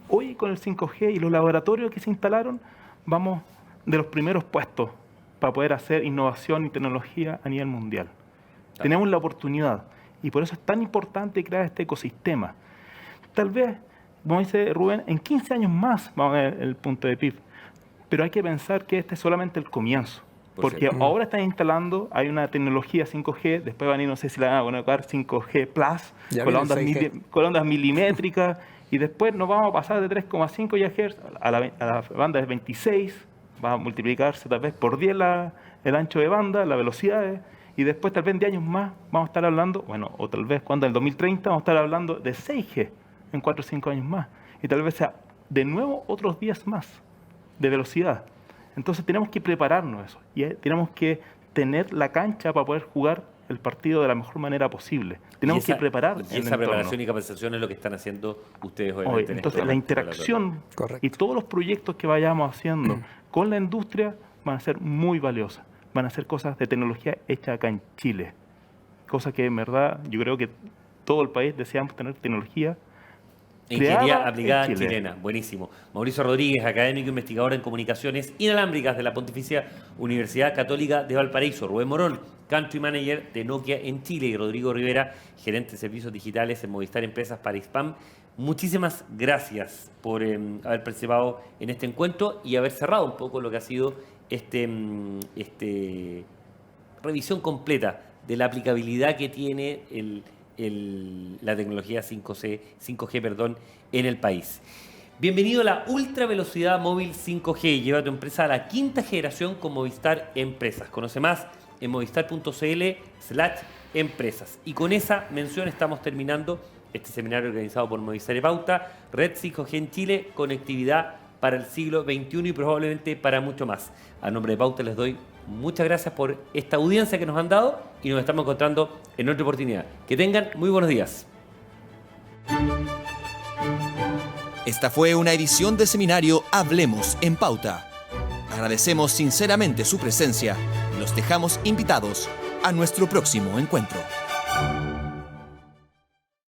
Hoy con el 5G y los laboratorios que se instalaron, vamos de los primeros puestos para poder hacer innovación y tecnología a nivel mundial. Claro. Tenemos la oportunidad y por eso es tan importante crear este ecosistema. Tal vez, como dice Rubén, en 15 años más vamos a ver el punto de PIB, pero hay que pensar que este es solamente el comienzo. Porque ahora están instalando, hay una tecnología 5G, después van a ir, no sé si la van a colocar 5G Plus, con ondas milimétricas, y después nos vamos a pasar de 3,5 GHz a la banda de 26, va a multiplicarse tal vez por 10 el ancho de banda, la velocidad, y después tal vez en 10 años más vamos a estar hablando, bueno, o tal vez cuando en el 2030 vamos a estar hablando de 6G en 4 o 5 años más, y tal vez sea de nuevo otros 10 más de velocidad. Entonces tenemos que prepararnos eso y tenemos que tener la cancha para poder jugar el partido de la mejor manera posible. Tenemos que preparar y esa preparación y capacitación es lo que están haciendo ustedes hoy. Entonces la interacción y todos los proyectos que vayamos haciendo con la industria van a ser muy valiosas. Van a ser cosas de tecnología hechas acá en Chile. Cosas que en verdad yo creo que todo el país deseamos tener tecnología Ingeniería aplicada chilena, buenísimo. Mauricio Rodríguez, académico investigador en comunicaciones inalámbricas de la Pontificia Universidad Católica de Valparaíso. Rubén Morón, Country Manager de Nokia en Chile. Y Rodrigo Rivera, gerente de servicios digitales en Movistar Empresas para Hispam. Muchísimas gracias por haber participado en este encuentro y haber cerrado un poco lo que ha sido revisión completa de la aplicabilidad que tiene la tecnología 5G en el país. Bienvenido a la ultra velocidad móvil 5G. Lleva tu empresa a la 5ª generación con Movistar Empresas. Conoce más en movistar.cl/empresas. Y con esa mención estamos terminando este seminario organizado por Movistar y Pauta, Red 5G en Chile, conectividad para el siglo XXI y probablemente para mucho más. A nombre de Pauta les doy muchas gracias por esta audiencia que nos han dado y nos estamos encontrando en otra oportunidad. Que tengan muy buenos días. Esta fue una edición de seminario Hablemos en Pauta. Agradecemos sinceramente su presencia y los dejamos invitados a nuestro próximo encuentro.